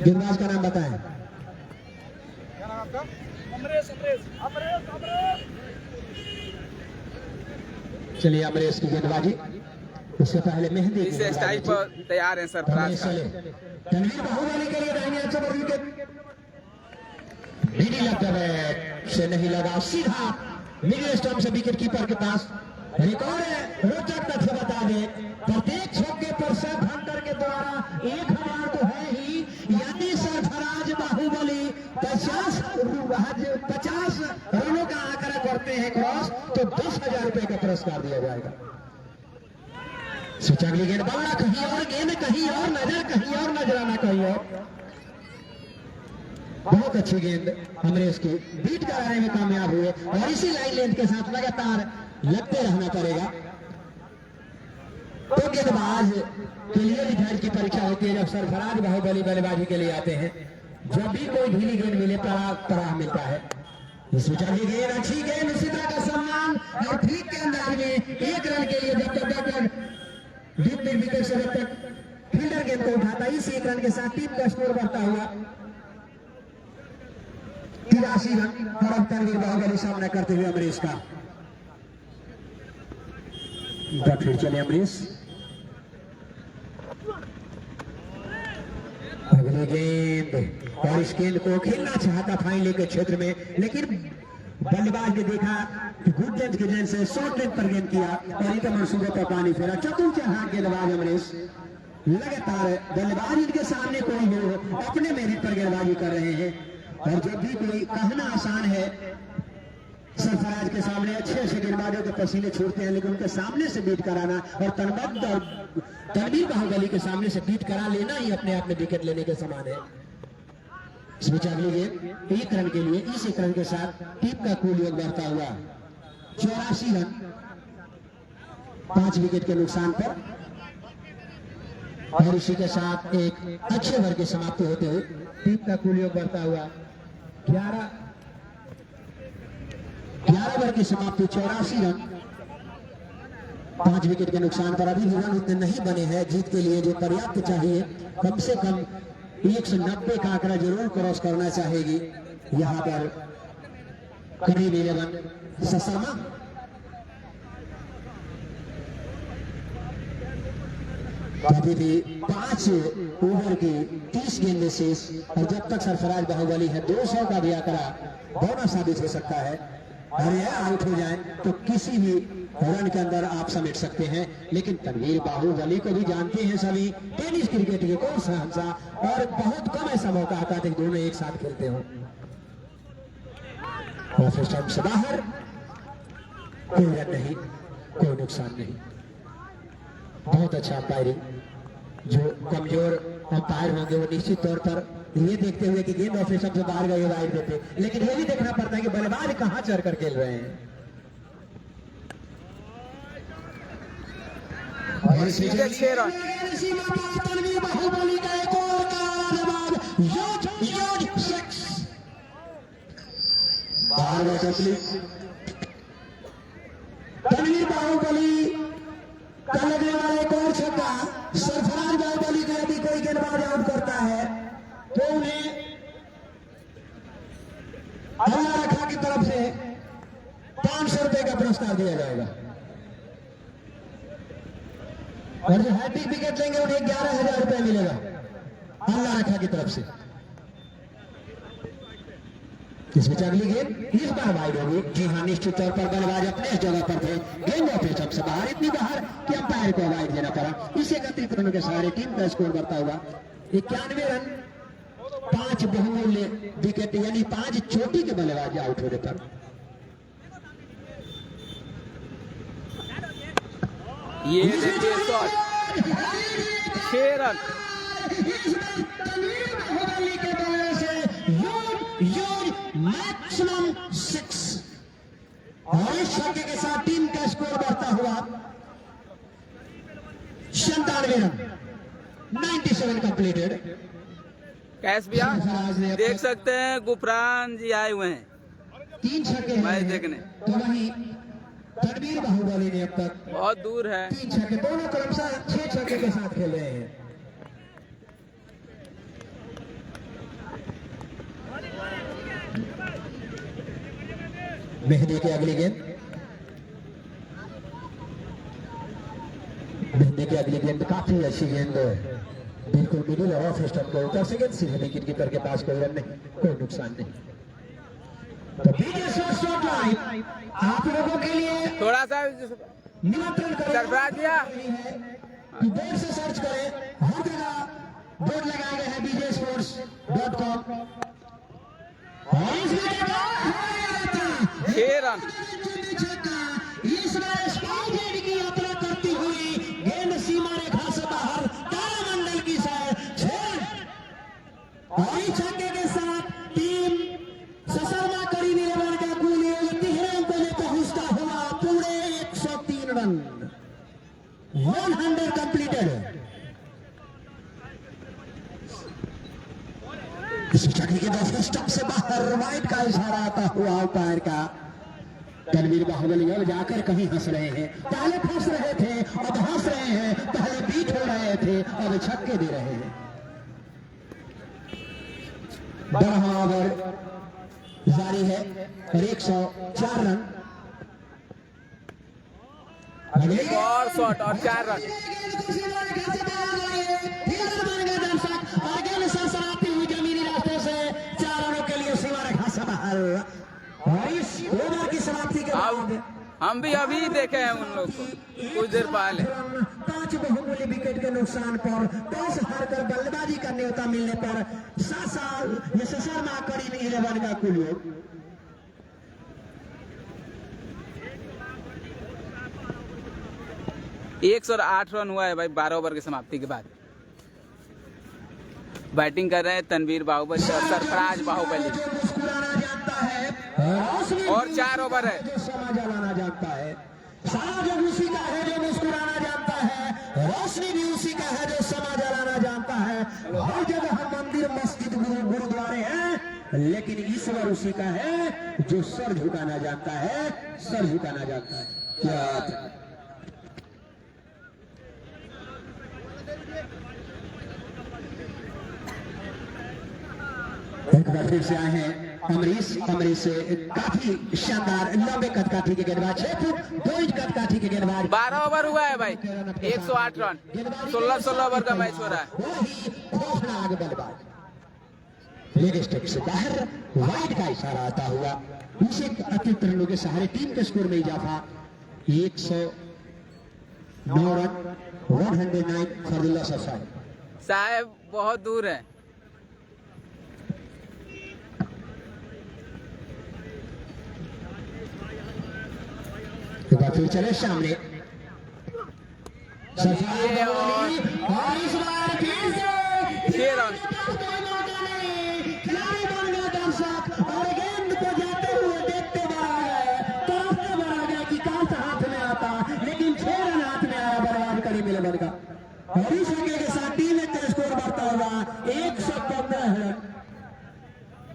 गेंदबाज का नाम बताएं। क्या नाम आपका? अमरेश। चलिए अमरेश की गेंदबाजी, उससे पहले मेहंदी इस स्टाइल पर तैयार है सरफराज खान। तनवीर बाहुबली के लिए दाहिने हाथ से बॉल विकेट, मिडिल लेफ्ट से नहीं लगा, सीधा मिडिल स्टंप से विकेट कीपर के पास। रिकॉर्ड रोचक तथ्य बता दें, प्रत्येक छक्के पर सैफ हंटर के द्वारा 1000 तो है ही, यदि सरफराज बाहुबली 50 रनों का आंकड़ा करते हैं क्रॉस, तो 10,000 रुपए का पुरस्कार दिया जाएगा। अगली गेंद बल्ला कहीं और, गेंद कहीं और, नजर कहीं और, नजराना कहीं और। बहुत अच्छी गेंद अमरीश की, बीट कराने में कामयाब हुए, और इसी लाइन लेंथ के साथ लगातार लगते रहना पड़ेगा। तो गेंदबाज के लिए भी धैर्य की परीक्षा होती है जब सरफराज बाहुबली बल्लेबाजी के लिए आते हैं। जब भी कोई ढीली गेंद मिले पराह मिलता है। इस विचारी गेंद अच्छी गेंद इसी तरह का सम्मान और ठीक के अंदाज में 1 रन के लिए जब तक डीप मिड विकेट से जब तक फील्डर गेंद को उठाता है, इस 1 रन के साथ टीम का स्कोर बढ़ता हुआ 83 रन। और अब तनवीर बाहुबली सामना करते हुए अमरीश का फिर चले अमरीश। अगली गेंद और इस गेंद को खेलना चाहता फाइन लेकर क्षेत्र में, लेकिन बल्लेबाज ने देखा कि गुड लेंथ की गेंद से शॉर्ट लेंथ पर गेंद किया और इनके मंसूबे पर पानी फेरा। चतुर हाथ गेंदबाज अमरीश लगातार बल्लेबाज इनके सामने कोई हो अपने मेरिट पर गेंदबाजी कर रहे हैं। और जब भी कोई कहना आसान है, सरफराज के सामने अच्छे गेंदबाजों के पसीने छूटते हैं, लेकिन उनके सामने से बीट कराना और तनबद्ध और तनवीर बाहुबली के सामने से बीट करा लेना ही अपने आप में विकेट लेने के समान है। इस बीच अगली गेंद 1 रन के लिए, इस 1 रन के साथ टीम का कुल योग बढ़ता हुआ 84 रन 5 विकेट के नुकसान पर। और इसी के साथ एक अच्छे ओवर की समाप्ति होते हुए टीम का कुल योग बढ़ता हुआ 11 ओवर की समाप्ति 84 रन 5 विकेट के नुकसान पर। अभी भी रन उतने नहीं बने हैं जीत के लिए जो पर्याप्त चाहिए। कम से कम 190 का आंकड़ा जरूर क्रॉस करना चाहेगी यहाँ पर करीब 11 ससरमा। अभी भी 5 ओवर की 30 गेंदें शेष और जब तक सरफराज बाहुबली है 200 का भी आंकड़ा बहुत साबित हो सकता है। और यह आउट हो जाए तो किसी भी रन के अंदर आप समेट सकते हैं। लेकिन तनवीर बाहुबली को भी जानते हैं सभी, टेनिस क्रिकेट के कौन सा हमसा, और बहुत कम ऐसा मौका आता है कि दोनों एक साथ खेलते हो। और फिर स्टंप से बाहर, कोई रन नहीं, कोई नुकसान नहीं। बहुत अच्छा अंपायरिंग। जो कमजोर अंपायर होंगे वो निश्चित तौर पर ये देखते हुए कि गेंद ऑफ स्टंप से बाहर गए वाइड देते, लेकिन ये भी देखना पड़ता है कि बल्लेबाज कहां चढ़कर खेल रहे हैं। और तनवीर बाहुबली का एक और तनवीर बाहुबली का लगने वाला एक और छक्का। सरफराज बाहुबली को यदि कोई गेंदबाज आउट करता है तो उन्हें अल्लाह रखा की तरफ से 500 रुपए का पुरस्कार दिया जाएगा। और जो हैट्रिक विकेट लेंगे उन्हें 11,000 रुपए मिलेगा अल्लाह रखा की तरफ से। इस बीच अगली गेंद इस बार वाइड होगी। जी हाँ, निश्चित तौर पर बल्लेबाज अपने इस जगह पर थे, गेंद ऑफ स्टंप से बाहर, इतनी बाहर कि अंपायर को वाइड देना पड़ा। इस 31 रनों के सहारे टीम का स्कोर बढ़ता हुआ 91 रन 5 बहुमूल्य विकेट, यानी 5 चोटी के बल्लेबाज आउट होने पर। ये देखिए शॉट 6 रन के बल्ले से मैक्सिमम 6 और इस छक्के के साथ टीम का स्कोर बढ़ता हुआ 97 रन 97 कंप्लीटेड। कैश भैया देख सकते हैं गुफरान जी आए हुए हैं 3 छक्के मैच देखने। तो वहीं तनवीर बाहुबली ने अब तक बहुत दूर है 3 छक्के, दोनों क्रमशः 6 छक्के के साथ खेल रहे हैं। मेहंदी की अगली गेंद, मेहंदी की अगली गेंद काफी अच्छी गेंद है, बिल्कुल मिडिल ऑफ स्टंप के ऊपर से गेंद सीधे विकेट कीपर के पास, कोई रन नहीं, कोई नुकसान नहीं। तो आप लोगों के लिए थोड़ा सा निमंत्रण सरफराज भैया बोर्ड से सर्च करें, हर जगह बोर्ड लगाए गए हैं bjsports.com। और इसमें 6 रन इस बार स्पाइक की यात्रा करती हुई गेंद सीमा रेखा से बाहर तारामंडल की साइड 6 और इस छक्के के साथ टीम ससरमा करीब 11 का कुल योग 13 अंकों में पहुंचता हुआ पूरे 103 रन 100 कंप्लीटेड। इसी छक्के के 10 स्टंप से बाहर वाइड का इशारा आता हुआ अंपायर का। तनवीर बाहुबली अब जाकर कहीं हंस रहे हैं, पहले फंस रहे थे अब हंस रहे हैं, पहले बीट हो रहे थे अब छक्के दे रहे हैं। 12वां ओवर जारी है और 104 रन। एक और शॉट और 4 रन। आगे सरसराती हुई जमीनी रास्तों से 4 रनों के लिए सीमा रेखा से बाहर। और इस ओवर की समाप्ति के बाद हम भी अभी देखे हैं उन लोग को कुछ देर पहले। 5 बहुमूल्य विकेट के नुकसान पर टॉस हारकर बल्लेबाजी का न्योता मिलने पर 7 साल शर्मा करीब 11 का कुल योग। एक 108 रन हुआ है भाई 12 ओवर की समाप्ति के बाद। बैटिंग कर रहे हैं तनवीर बाहुबली और सरफराज बाहुबली। और 4 ओवर है। जो समाजा लाना जानता है, सारा जग उसी का है जो मुस्कुराना जानता है, रोशनी भी उसी का है जो समाजा लाना जानता है। हर जगह मंदिर मस्जिद गुरुद्वारे हैं, लेकिन ईश्वर उसी का है जो सर झुकाना जानता है, सर झुकाना जानता है। क्या बात है। एक बार फिर से आए हैं अमरीश से काफी शानदार लंबे कद काठी के गेंदबाज, 6 फुट 2 इंच कद काठी के गेंदबाज। 12 ओवर हुआ है भाई 108 रन। 16 ओवर का मैच हो रहा है। वही खौफनाक बल्लेबाज लेग स्टेप से बाहर वाइड का इशारा आता हुआ उसे अतिरिक्त रनों के सहारे टीम के स्कोर में इजाफा। 109 run 109 for the loss of साहब बहुत दूर है। फिर चले सामने और इस बार फिर से 6 रन। दर्शक और गेंद को जाते हुए देखते बढ़ा गए, तरफते बढ़ा गए कि काश हाथ में आता, लेकिन 6 रन हाथ में आया बर्बाद करी मिलवन का। और इस विकेट के साथ टीम का स्कोर बढ़ता हुआ 115 रन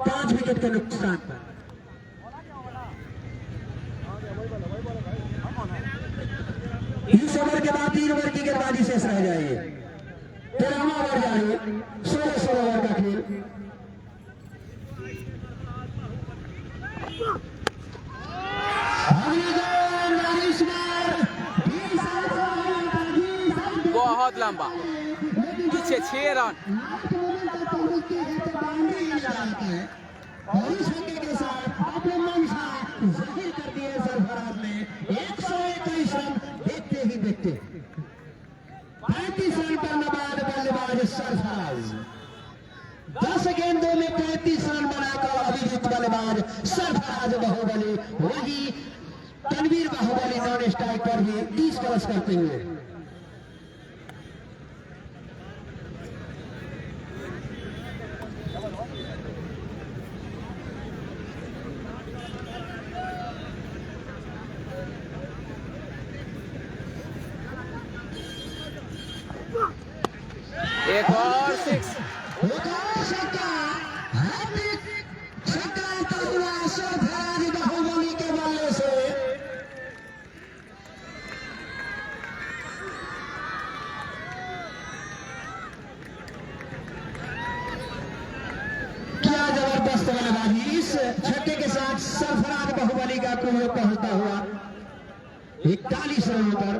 5 विकेट के नुकसान पर। इस ओवर के बाद 3 ओवर की गेंदबाजी शेष रह जाएगी। 13वां ओवर जारी, 16 ओवर का खेल। बहुत लंबा पीछे 6 रन। और इस विकेट के साथ अपने मंशा जाहिर कर दिए सरफराज ने। 121 रन देखते ही देखते 35 रन पर नबाद बल्लेबाज सरफराज। 10 गेंदों में 35 रन बनाकर अभिजीत बल्लेबाज सरफराज बाहुबली। वही तनवीर बाहुबली नॉन स्ट्राइक पर भी 30 क्रॉस करते हुए। एक और 6। सरफराज बाहुबली के बल्ले से क्या जबरदस्त बल्लेबाजी। इस छक्के के साथ सरफराज बाहुबली का कुल पहुंचता हुआ 41 रनों पर।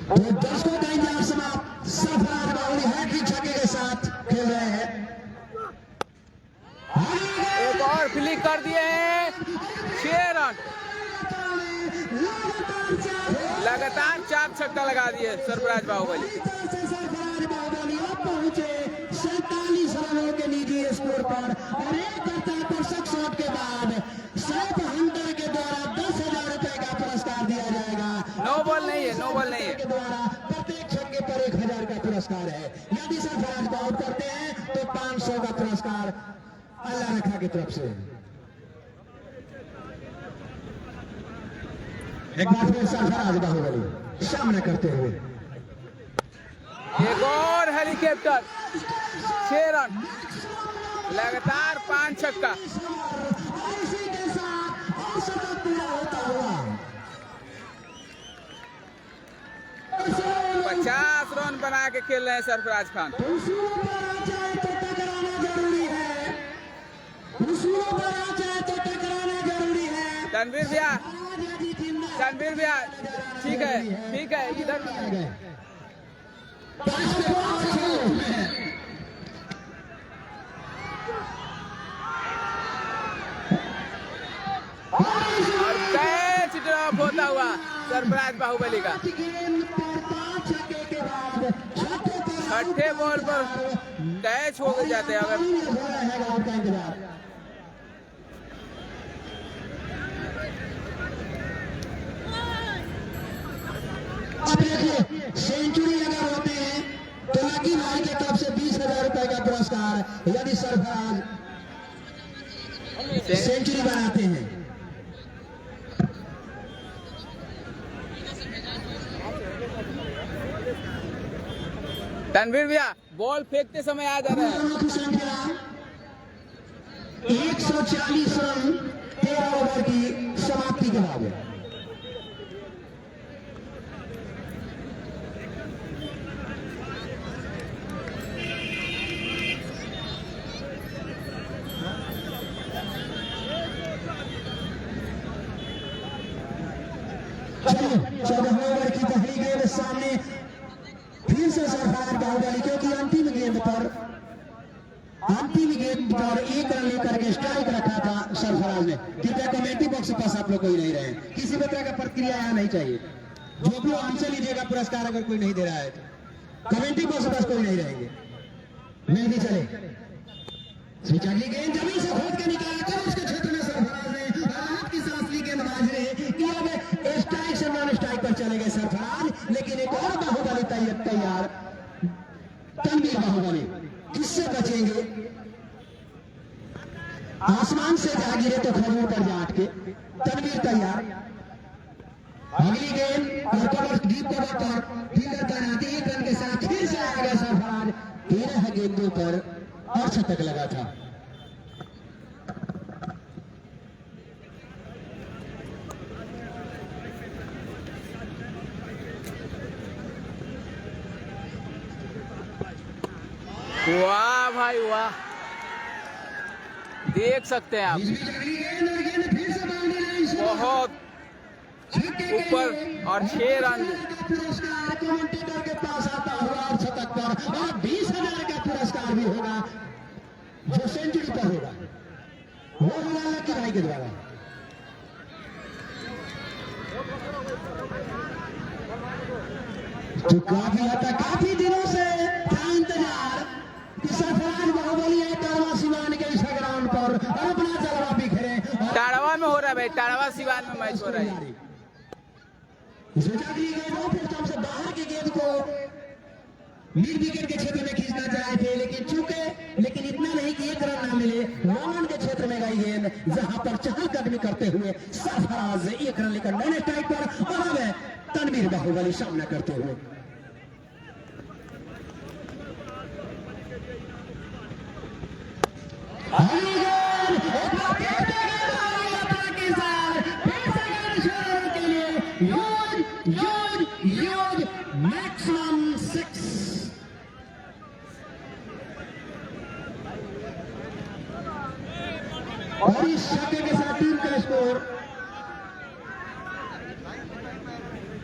तो 10 को का इंतजार समाप्त। सरफराज बाहुबली हैट्रिक छक्के के साथ खेल रहे हैं। एक और फ्लिक कर दिए हैं 6 रन। लगातार 4 छक्का लगा दिए सरफराज बाहुबली। सरफराज बाहुबली अब पहुंचे 47 रनों के निजी स्कोर पर। और एक कर्तव्य शॉट के बाद सर्फ हंटर के द्वारा 10,000 रुपए का पुरस्कार दिया जाएगा। नो बॉल नहीं है, नो बॉल नहीं है। के द्वारा प्रत्येक छक्के पर 1,000 का पुरस्कार पुरस्कार है। यदि सरफराज को आउट करते हैं तो 500 का पुरस्कार अल्लाह रखा की तरफ से। एक बार फिर सरफराज बाहुबली सामना करते हुए। एक और हेलीकॉप्टर, 6 रन, लगातार 5 छक्का। इसी के साथ शतक पूरा होता हुआ 50 रन बना के खेल रहे हैं सरफराज खान। उसूलों पर आ जाए तो टकराना जरूरी है, उसूलों पर आ जाए तो टकराना जरूरी है। तनवीर भैया, तनवीर भैया, ठीक है, ठीक है, इधर और कैच ड्रॉप होता हुआ सरफराज बाहुबली का। छठे बॉल पर कैच हो जाते हैं। अब देखिए सेंचुरी अगर होते हैं तो लकी भाई की तरफ से 20,000 रुपए का पुरस्कार यदि सरफराज सेंचुरी बनाते हैं। तनवीर भैया बॉल फेंकते समय आ जा रहा है। रनों की संख्या 140 रन 13 ओवर की समाप्ति के बाद। चलिए 14 ओवर की पहली गेंद सामने फिर से सरफराज बाहुबली, क्योंकि अंतिम गेंद पर एक रन लेकर के स्ट्राइक रखा था सरफराज ने। कृपया कमेटी बॉक्स के पास आप लोग कोई नहीं रहे, किसी भी तरह का प्रतिक्रिया यहाँ नहीं चाहिए। जो भी हमसे लीजिएगा पुरस्कार, अगर कोई नहीं दे रहा है तो कमेटी बॉक्स के पास कोई नहीं रहेंगे। नहीं भी चले स्विच, अगली गेंद जमीन से खोद के निकाला कर उसके क्षेत्र में सरफराज ने राहत की सांस ली गेंदबाज ने कि अब स्ट्राइक से नॉन स्ट्राइक पर चले गए सरफराज, लेकिन एक और बाहुबली तैयार, तनवीर बाहुबली किससे बचेंगे? आसमान से जा गिरे तो खजूर पर जाट के। तनवीर तैयार, अगली गेंद और कवर डीप कवर पर फील्डर तैनाती, 1 रन के साथ फिर से आ गया सरफराज। 13 गेंदों पर और शतक लगा था। वाह भाई वाह, देख सकते हैं आप, बहुत ऊपर और 6 रन। पुरस्कार कमेंटेटर के पास आता हुआ शतक पर, और 20,000 का पुरस्कार भी होगा जो सेंचुरी पर होगा, वो होगा लकी भाई के द्वारा। तो काफी दिनों से था इंतजार कि सरफराज बाहुबली है टाड़वा सिवान के इस ग्राउंड पर और अपना जलवा बिखरे। टाड़वा में हो रहा है भाई, टाड़वा सिवान में मैच हो रहा है। से बाहर की गेंद को मिड विकेट के क्षेत्र में खींचना चाहे थे, लेकिन इतना नहीं कि 1 रन ना मिले। नॉन के क्षेत्र में गई गेंद, जहां पर चहलकदमी करते हुए सरफराज 1 रन लेकर नॉन स्ट्राइक पर, और अब तनवीर बाहुबली सामना करते हुए। मैक्सिमम 6 और इस छक्के के साथ टीम का स्कोर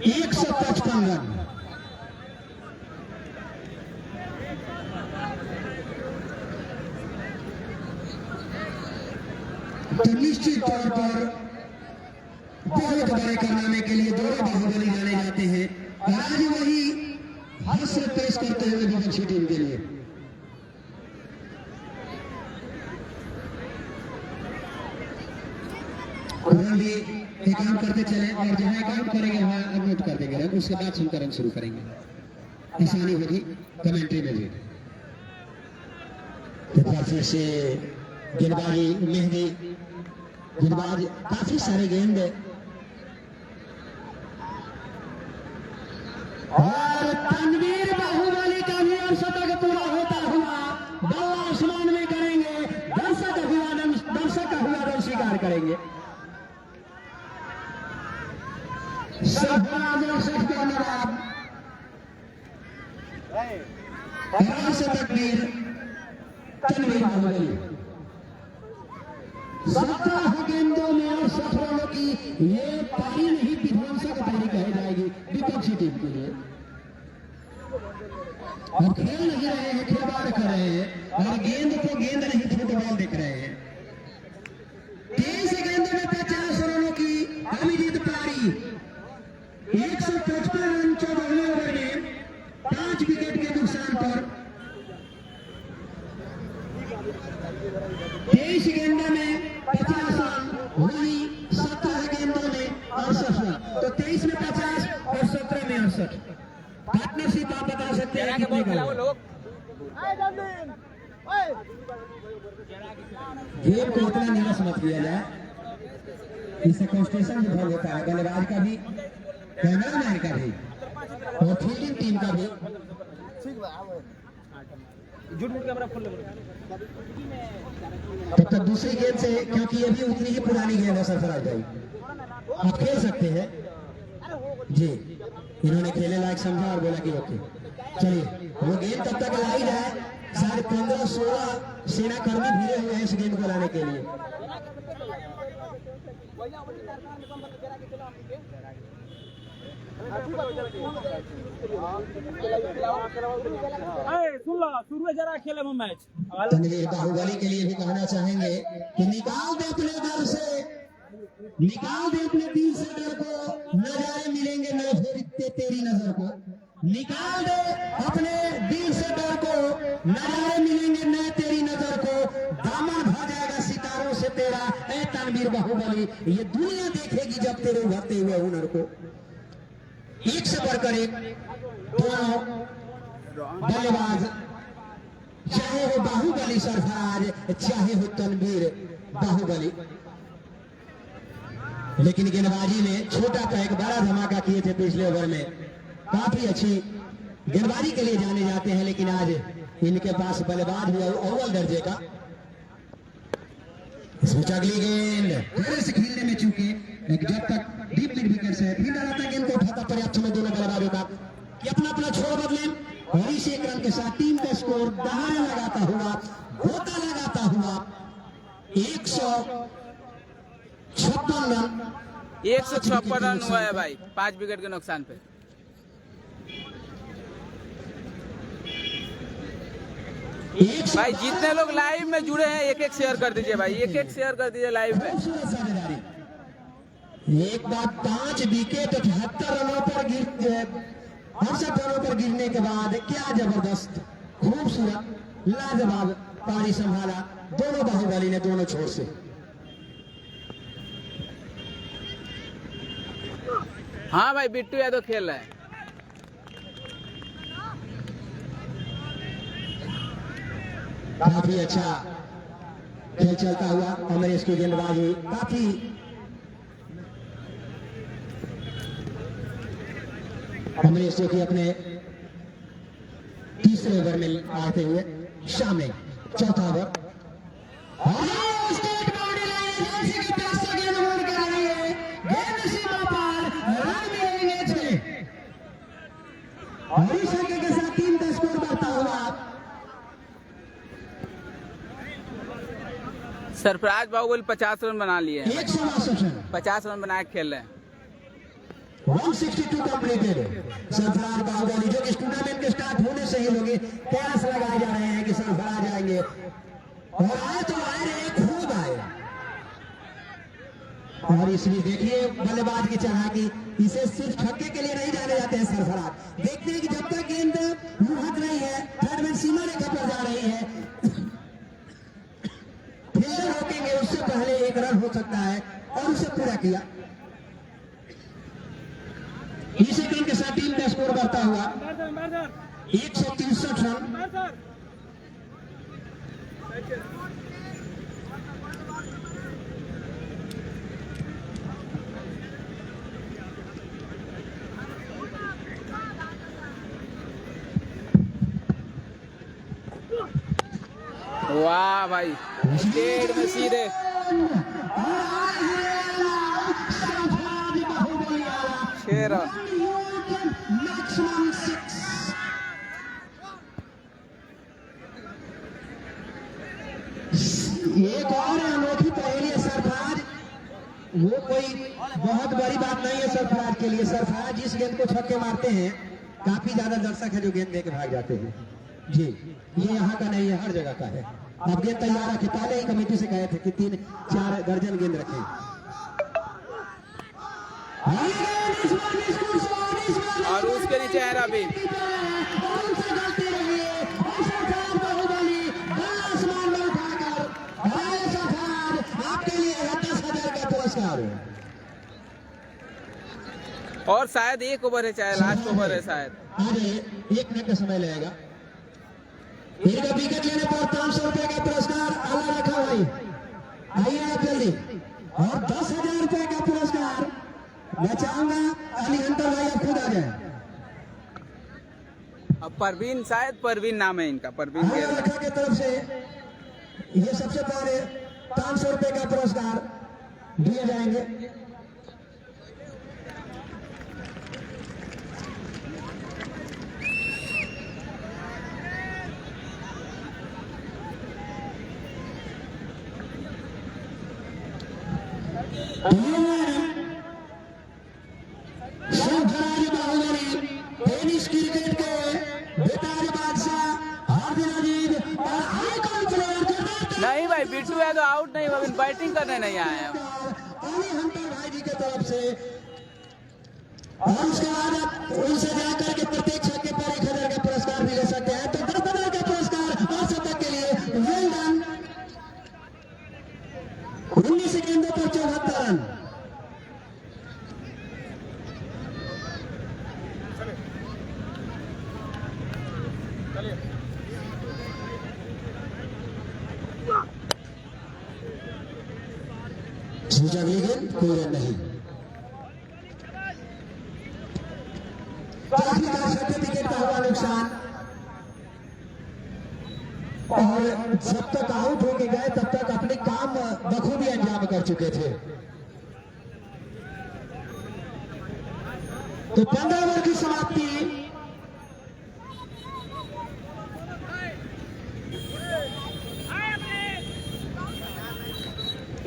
155 रन। तो निश्चित तौर पर बहुत बड़े कारनामे के लिए दोनों बाहुबली जाने जाते हैं, और आज वही हासिल पेश करते हुए विपक्षी टीम के लिए। भी काम करते चले, और जहां काम करेंगे वहां अनम्यूट कर देंगे, उसके बाद हम करना शुरू करेंगे। आसानी होगी कमेंट्री में भी। तो फिर से गेंदबाजी मेहंदी, गेंदबाज काफी सारे गेंद और तनवीर बाहुबली का भी शतक पूरा होता हुआ बल्ला आसमान में करेंगे। दर्शक अभिवादन स्वीकार करेंगे। तकबीर तनवीर बाहुबली 17 गेंदों में और 60 रनों की ये पारी नहीं विध्वंसक पारी कही जाएगी विपक्षी टीम के लिए। अब खेल नहीं रहे हैं, खिलवाड़ कर रहे हैं और गेंद को गेंद नहीं फुटबॉल देख रहे हैं। 23 गेंदों में 50 रनों की अभिजीत पारी, 155 रन 14वें ओवर में 5 विकेट के नुकसान पर। 23 गेंदों में 50 रन, वही 17 गेंदों में 68 रन। तो 23 में 50 और 17 में 68। पार्टनरशिप आप बता सकते हैं कितने का लोग? गेम को उतना निराश मत किया जाए, इससे कंस्ट्रक्शन भी भंग होता है, बल्लेबाज का भी, कैमरामैन का भी और फील्डिंग टीम का भी। तब तक दूसरी गेंद से, क्योंकि ये भी उतनी ही पुरानी गेंद है सरफराज भाई, आप खेल सकते हैं जी। इन्होंने खेले लायक समझा और बोला कि ओके चलिए। वो गेंद तब तक लाई जाए, शायद 15-16 सेना कर्मी भिड़े हुए हैं इस गेंद को लाने के लिए। तनवीर बाहुबली के लिए भी कहना चाहेंगे कि निकाल दे अपने दर से, निकाल दे अपने दिल से डर को, नजारे मिलेंगे न फिर तेरी नजर को। निकाल दे अपने दिल से डर को, नजारे मिलेंगे न तेरी नजर को। दामन भा जाएगा सितारों से तेरा ऐ तनवीर बाहुबली, ये दुनिया देखेगी जब तेरे उभरते हुए हुनर को। एक से बढ़कर एक दोनों बल्लेबाज, चाहे हो बाहुबली सरफराज, चाहे हो तनवीर बाहुबली। लेकिन गेंदबाजी में छोटा पैक बड़ा धमाका किए थे पिछले ओवर में। काफी अच्छी गेंदबाजी के लिए जाने जाते हैं, लेकिन आज इनके पास बल्लेबाज भी अव्वल दर्जे का। अगली गेंद थोड़े से खेलने में चूके, जब तक डीप मिड विकेट है फील्डर आता गेंद को उठाता पर्याप्त समय दोनों बल्लेबाजों का कि अपना अपना छोड़ बदलें और इस एक रन के साथ टीम का स्कोर दहाड़े लगाता हुआ, गोता लगाता हुआ 156 रन, 156 रन हुआ है भाई 5 विकेट के नुकसान पे। भाई जितने लोग लाइव में जुड़े हैं एक शेयर कर दीजिए भाई, एक शेयर कर दीजिए लाइव में। एक बार 5 विकेट 78 रनों पर 68 रनों पर गिरने के बाद क्या जबरदस्त खूबसूरत लाजवाब पारी संभाला दोनों बाहुबली ने, दोनों छोर से। हाँ भाई बिट्टू यादव खेल रहा है। काफी अच्छा खेल चलता हुआ अमरीश की गेंदबाजी काफी अमरीश जो कि अपने तीसरे ओवर में आते हुए सामने चौथा ओवर के साथ टीम का स्कोर बढ़ता हुआ। सरफराज बाहुबली 50 रन बना लिए हैं, 50 रन बना के खेल रहे हैं। 162 कंप्लीटेड। सरफराज बाहुबली जो कि इस टूर्नामेंट के स्टार्ट होने से ही लोग प्रयास लगाए जा रहे हैं कि सरफराज आएंगे और आए तो आए रहे, खूब आए। और इसलिए देखिए बल्लेबाज की चालाकी, इसे सिर्फ छक्के के लिए नहीं जाने जाते हैं सरफराज। देखते हैं कि जब तक गेंद मुहत रही है, थर्ड सीमा रेखा पर जा रही है, फील्डर रोकेंगे उससे पहले एक रन हो सकता है और उसे पूरा किया। इसी गेंद के साथ टीम का स्कोर बढ़ता हुआ 163 रन। वाह भाई, स्टेट में सीधे। छह रन। एक और अनोखी पहेली है सरफराज, वो कोई बहुत बड़ी बात नहीं है सरफराज के लिए। सरफराज जिस गेंद को छक्के मारते हैं, काफी ज्यादा दर्शक है जो गेंद देके भाग जाते हैं जी। ये यहाँ का नहीं है, हर जगह का है। आप गेंद तैयार रखें, पहले ही कमेटी से कहे थे कि 3-4 दर्जन गेंद रखें। और उसके नीचे है रवि। आपके लिए 10,000 का पुरस्कार है। और शायद 1 ओवर है, चाहे लास्ट ओवर है शायद। अरे 1 मिनट का समय लगेगा। एक विकेट लेने पर 500 रुपए का पुरस्कार अलग रखा भाई, आइए आप जल्दी। और 10,000 रुपए का पुरस्कार मैं चाहूंगा अली हंटर भाई आप खुद आ जाए। अब परवीन, शायद परवीन नाम है इनका, परवीन रखा की तरफ से ये सबसे पहले 500 रुपए का पुरस्कार दिए जाएंगे। टेनिस क्रिकेट के बेताज बादशाह हार्दिक अजीज और आईकॉन प्लेयर नहीं भाई, बिट्टू यादव आउट नहीं, अभी बैटिंग करने नहीं आए हैं। अली हंटर भाई जी की तरफ से, और उसके बाद आप उनसे जाकर के प्रत्येक छक्के पर 1,000 का पुरस्कार भी ले सकते हैं। तो 10,000 का पुरस्कार और शतक के लिए वेल डन। 19 गेंदों पर 74 रन। अगली गेंद कोई रन नहीं। काफी सर्टिफिकेट का हुआ नुकसान, और जब तक आउट होके गए तब तक अपने काम बखूबी अंजाम कर चुके थे। तो 15 ओवर की समाप्ति।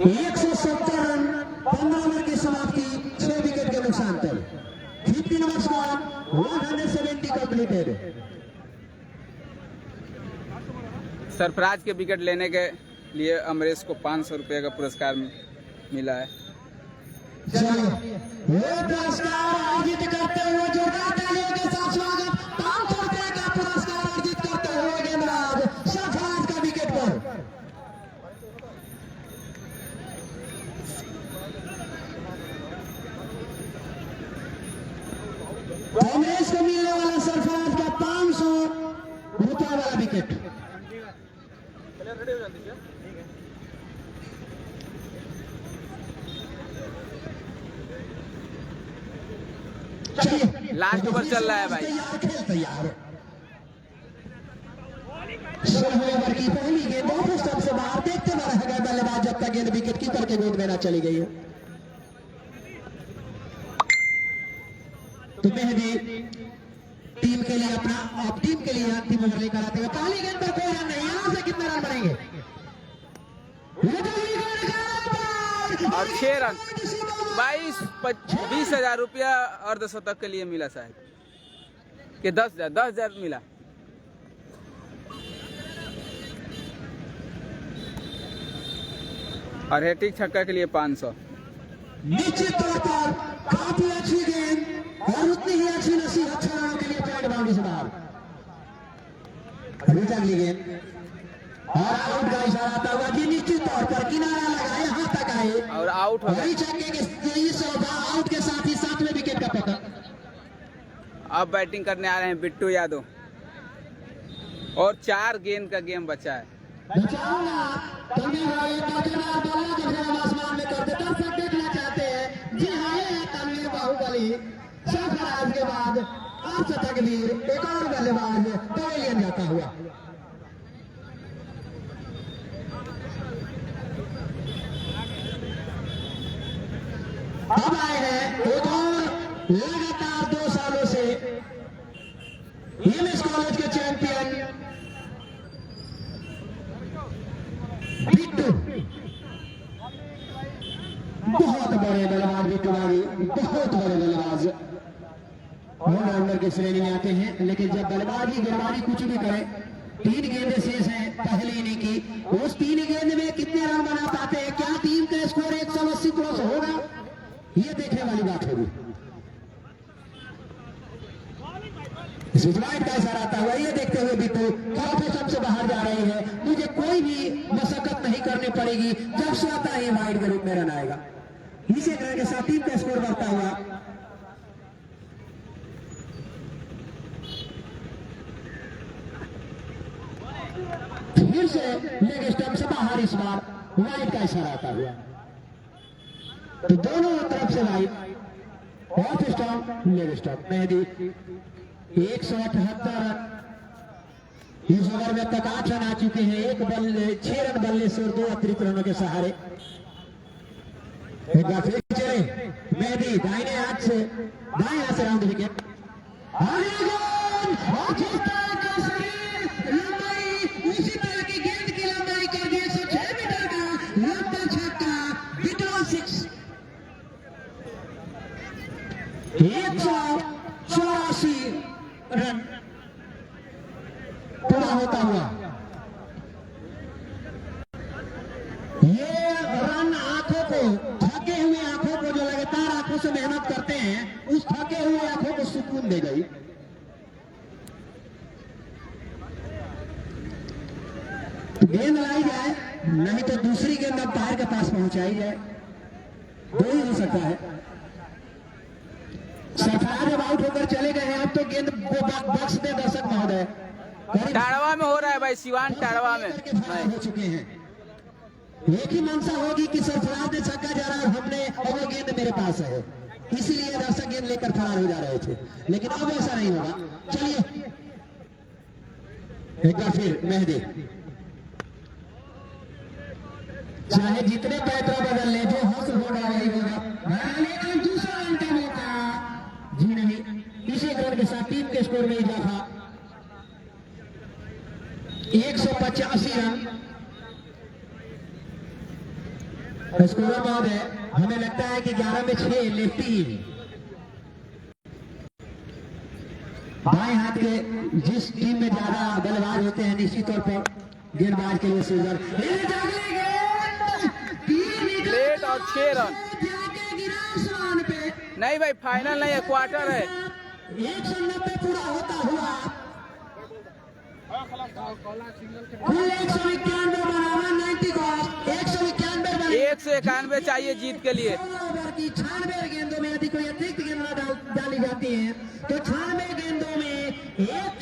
एक 170 रन, 15 ओवर की समाप्ति, 6 विकेट के नुकसान पर। 15 ओवर्स गॉन, 170 कंप्लीटेड। सरफराज के विकेट लेने के लिए अमरेश को 500 रुपये का पुरस्कार मिला है। वो पुरस्कार अर्जित करते हुए जोरदार तालियों के साथ स्वागत। 500 रुपये का पुरस्कार अर्जित करते हुए गेंदबाज सरफराज का विकेट पर। कांग्रेस को मिलने वाला सरफराज का 500 रुपये वाला विकेट। लास्ट ओवर चल रहा है भाई। खेल तैयार। 16 ओवर की पहली गेंद ऑफ स्टंप से बाहर, देखते हुए रह गए बल्लेबाज जब तक गेंद विकेट कीपर के गोद में ना चली गई है। तो मेहदी टीम के लिए टीम के लिए अंतिम ओवर लेकर आते हैं। पहली गेंद पर कोई रन नहीं, यहां से कितने रन बनेंगे? और 6 रन। 20,000 रुपया अर्धशतक के लिए मिला शायद, कि 10,000 मिला। और हैट्रिक छक्का के लिए 500। निश्चित तौर पर काफी अच्छी गेंद और उतनी ही अच्छी नसीहत रनों के लिए पॉइंट बाउंड्री से बाहर। अगली गेंद और आउट का इशारा आता हुआ जी, निश्चित तौर पर किनारा लगा, यहां तक आए और आउट हो गए। छक्के के इस आउट के साथ ही 7वें विकेट का पकड़। अब बैटिंग करने आ रहे हैं बिट्टू यादव। और 4 गेंद का गेम बचा है। बचाऊंगा तभी भाई बल्ला का फेर आसमान में करते दर्शक देखना चाहते हैं। जी हाँ, ये है तनवीर बाहुबली। सरफराज के बाद आप तकबीर, एक और बल्लेबाज पवेलियन जाता हुआ। अब आए हैं एक और लगातार 2 सालों से एमएस कॉलेज के चैंपियन बिट्टू। बहुत बड़े बल्लेबाज बिट्टू भाई, बहुत बड़े बल्लेबाज ऑलराउंडर की श्रेणी में आते हैं। लेकिन जब बल्लेबाजी गेंदबाजी कुछ भी करे, 3 गेंदें शेष हैं पहले इनिंग की। उस 3 गेंद में कितने रन बना पाते हैं? क्या टीम का स्कोर 180 क्रॉस होगा? ये देखने वाली बात होगी। वाइड का इशारा आता हुआ ये देखते हुए बिट्टू कॉम्पिटिशन से बाहर जा रही है। मुझे कोई भी मशक्कत नहीं करनी पड़ेगी, जब स्वतः ही वाइड के रूप में रन आएगा। इसी तरह के साथ टीम का स्कोर बढ़ता हुआ। फिर से लेग स्टंप से बाहर, इस बार वाइड का इशारा आता हुआ। तो दोनों तरफ से wide, off stump, leg stump. Mehdi 178 run इस ओवर में तक 8 रन आ चुके हैं। 6 रन बल्ले से और 2 अतिरिक्त रनों के सहारे। एक बार फिर चले मेहदी दाहिने हाथ से, बाएं हाथ से राउंड विकेट। उसी तरह की गेंद की लंबाई कर दी 106 मीटर का लंबा छक्का, बिटॉल 6। 184 रन पूरा होता हुआ। ये रन आंखों को, थके हुए आंखों को, जो लगातार आंखों से मेहनत करते हैं, उस थके हुए आंखों को सुकून दे गई। गेंद लाई जाए, नहीं तो दूसरी गेंद अंपायर के पास पहुंचाई जाए, 2 ही हो सकता है। सरफराज जब आउट होकर चले गए हैं, अब तो गेंद बक्स दे दर्शक महोदय। टाड़वा में हो रहा है भाई, सिवान टाड़वा में हो चुके हैं। एक ही मंशा होगी कि सरफराज ने छक्का जा रहा है हमने, और वो गेंद मेरे पास है, इसीलिए दर्शक गेंद लेकर फरार हो जा रहे थे। लेकिन अब ऐसा नहीं होगा। चलिए एक बार फिर मेहदी, चाहे जितने पैतरा बदल ले, जो हंस होगा वही होगा। लेकिन दूसरा रन का मौका जी नहीं। इसी रन के साथ टीम के स्कोर में इजाफा, 185 रन। स्कोर महोदय, हमें लगता है कि 11 में 6 लेफ्टी। बाएं हाथ के जिस टीम में ज्यादा बल्लेबाज होते हैं, निश्चित तौर पर गेंदबाज के लिए सीजर लेट और 6 रन नहीं भाई, फाइनल नहीं है, क्वार्टर है। 190 पूरा होता हुआ कुल 191 बनाना, 90 का 191 चाहिए जीत के लिए। 96 गेंदों में यदि कोई अतिरिक्त गेंद डाली जाती है तो 96 गेंदों में 1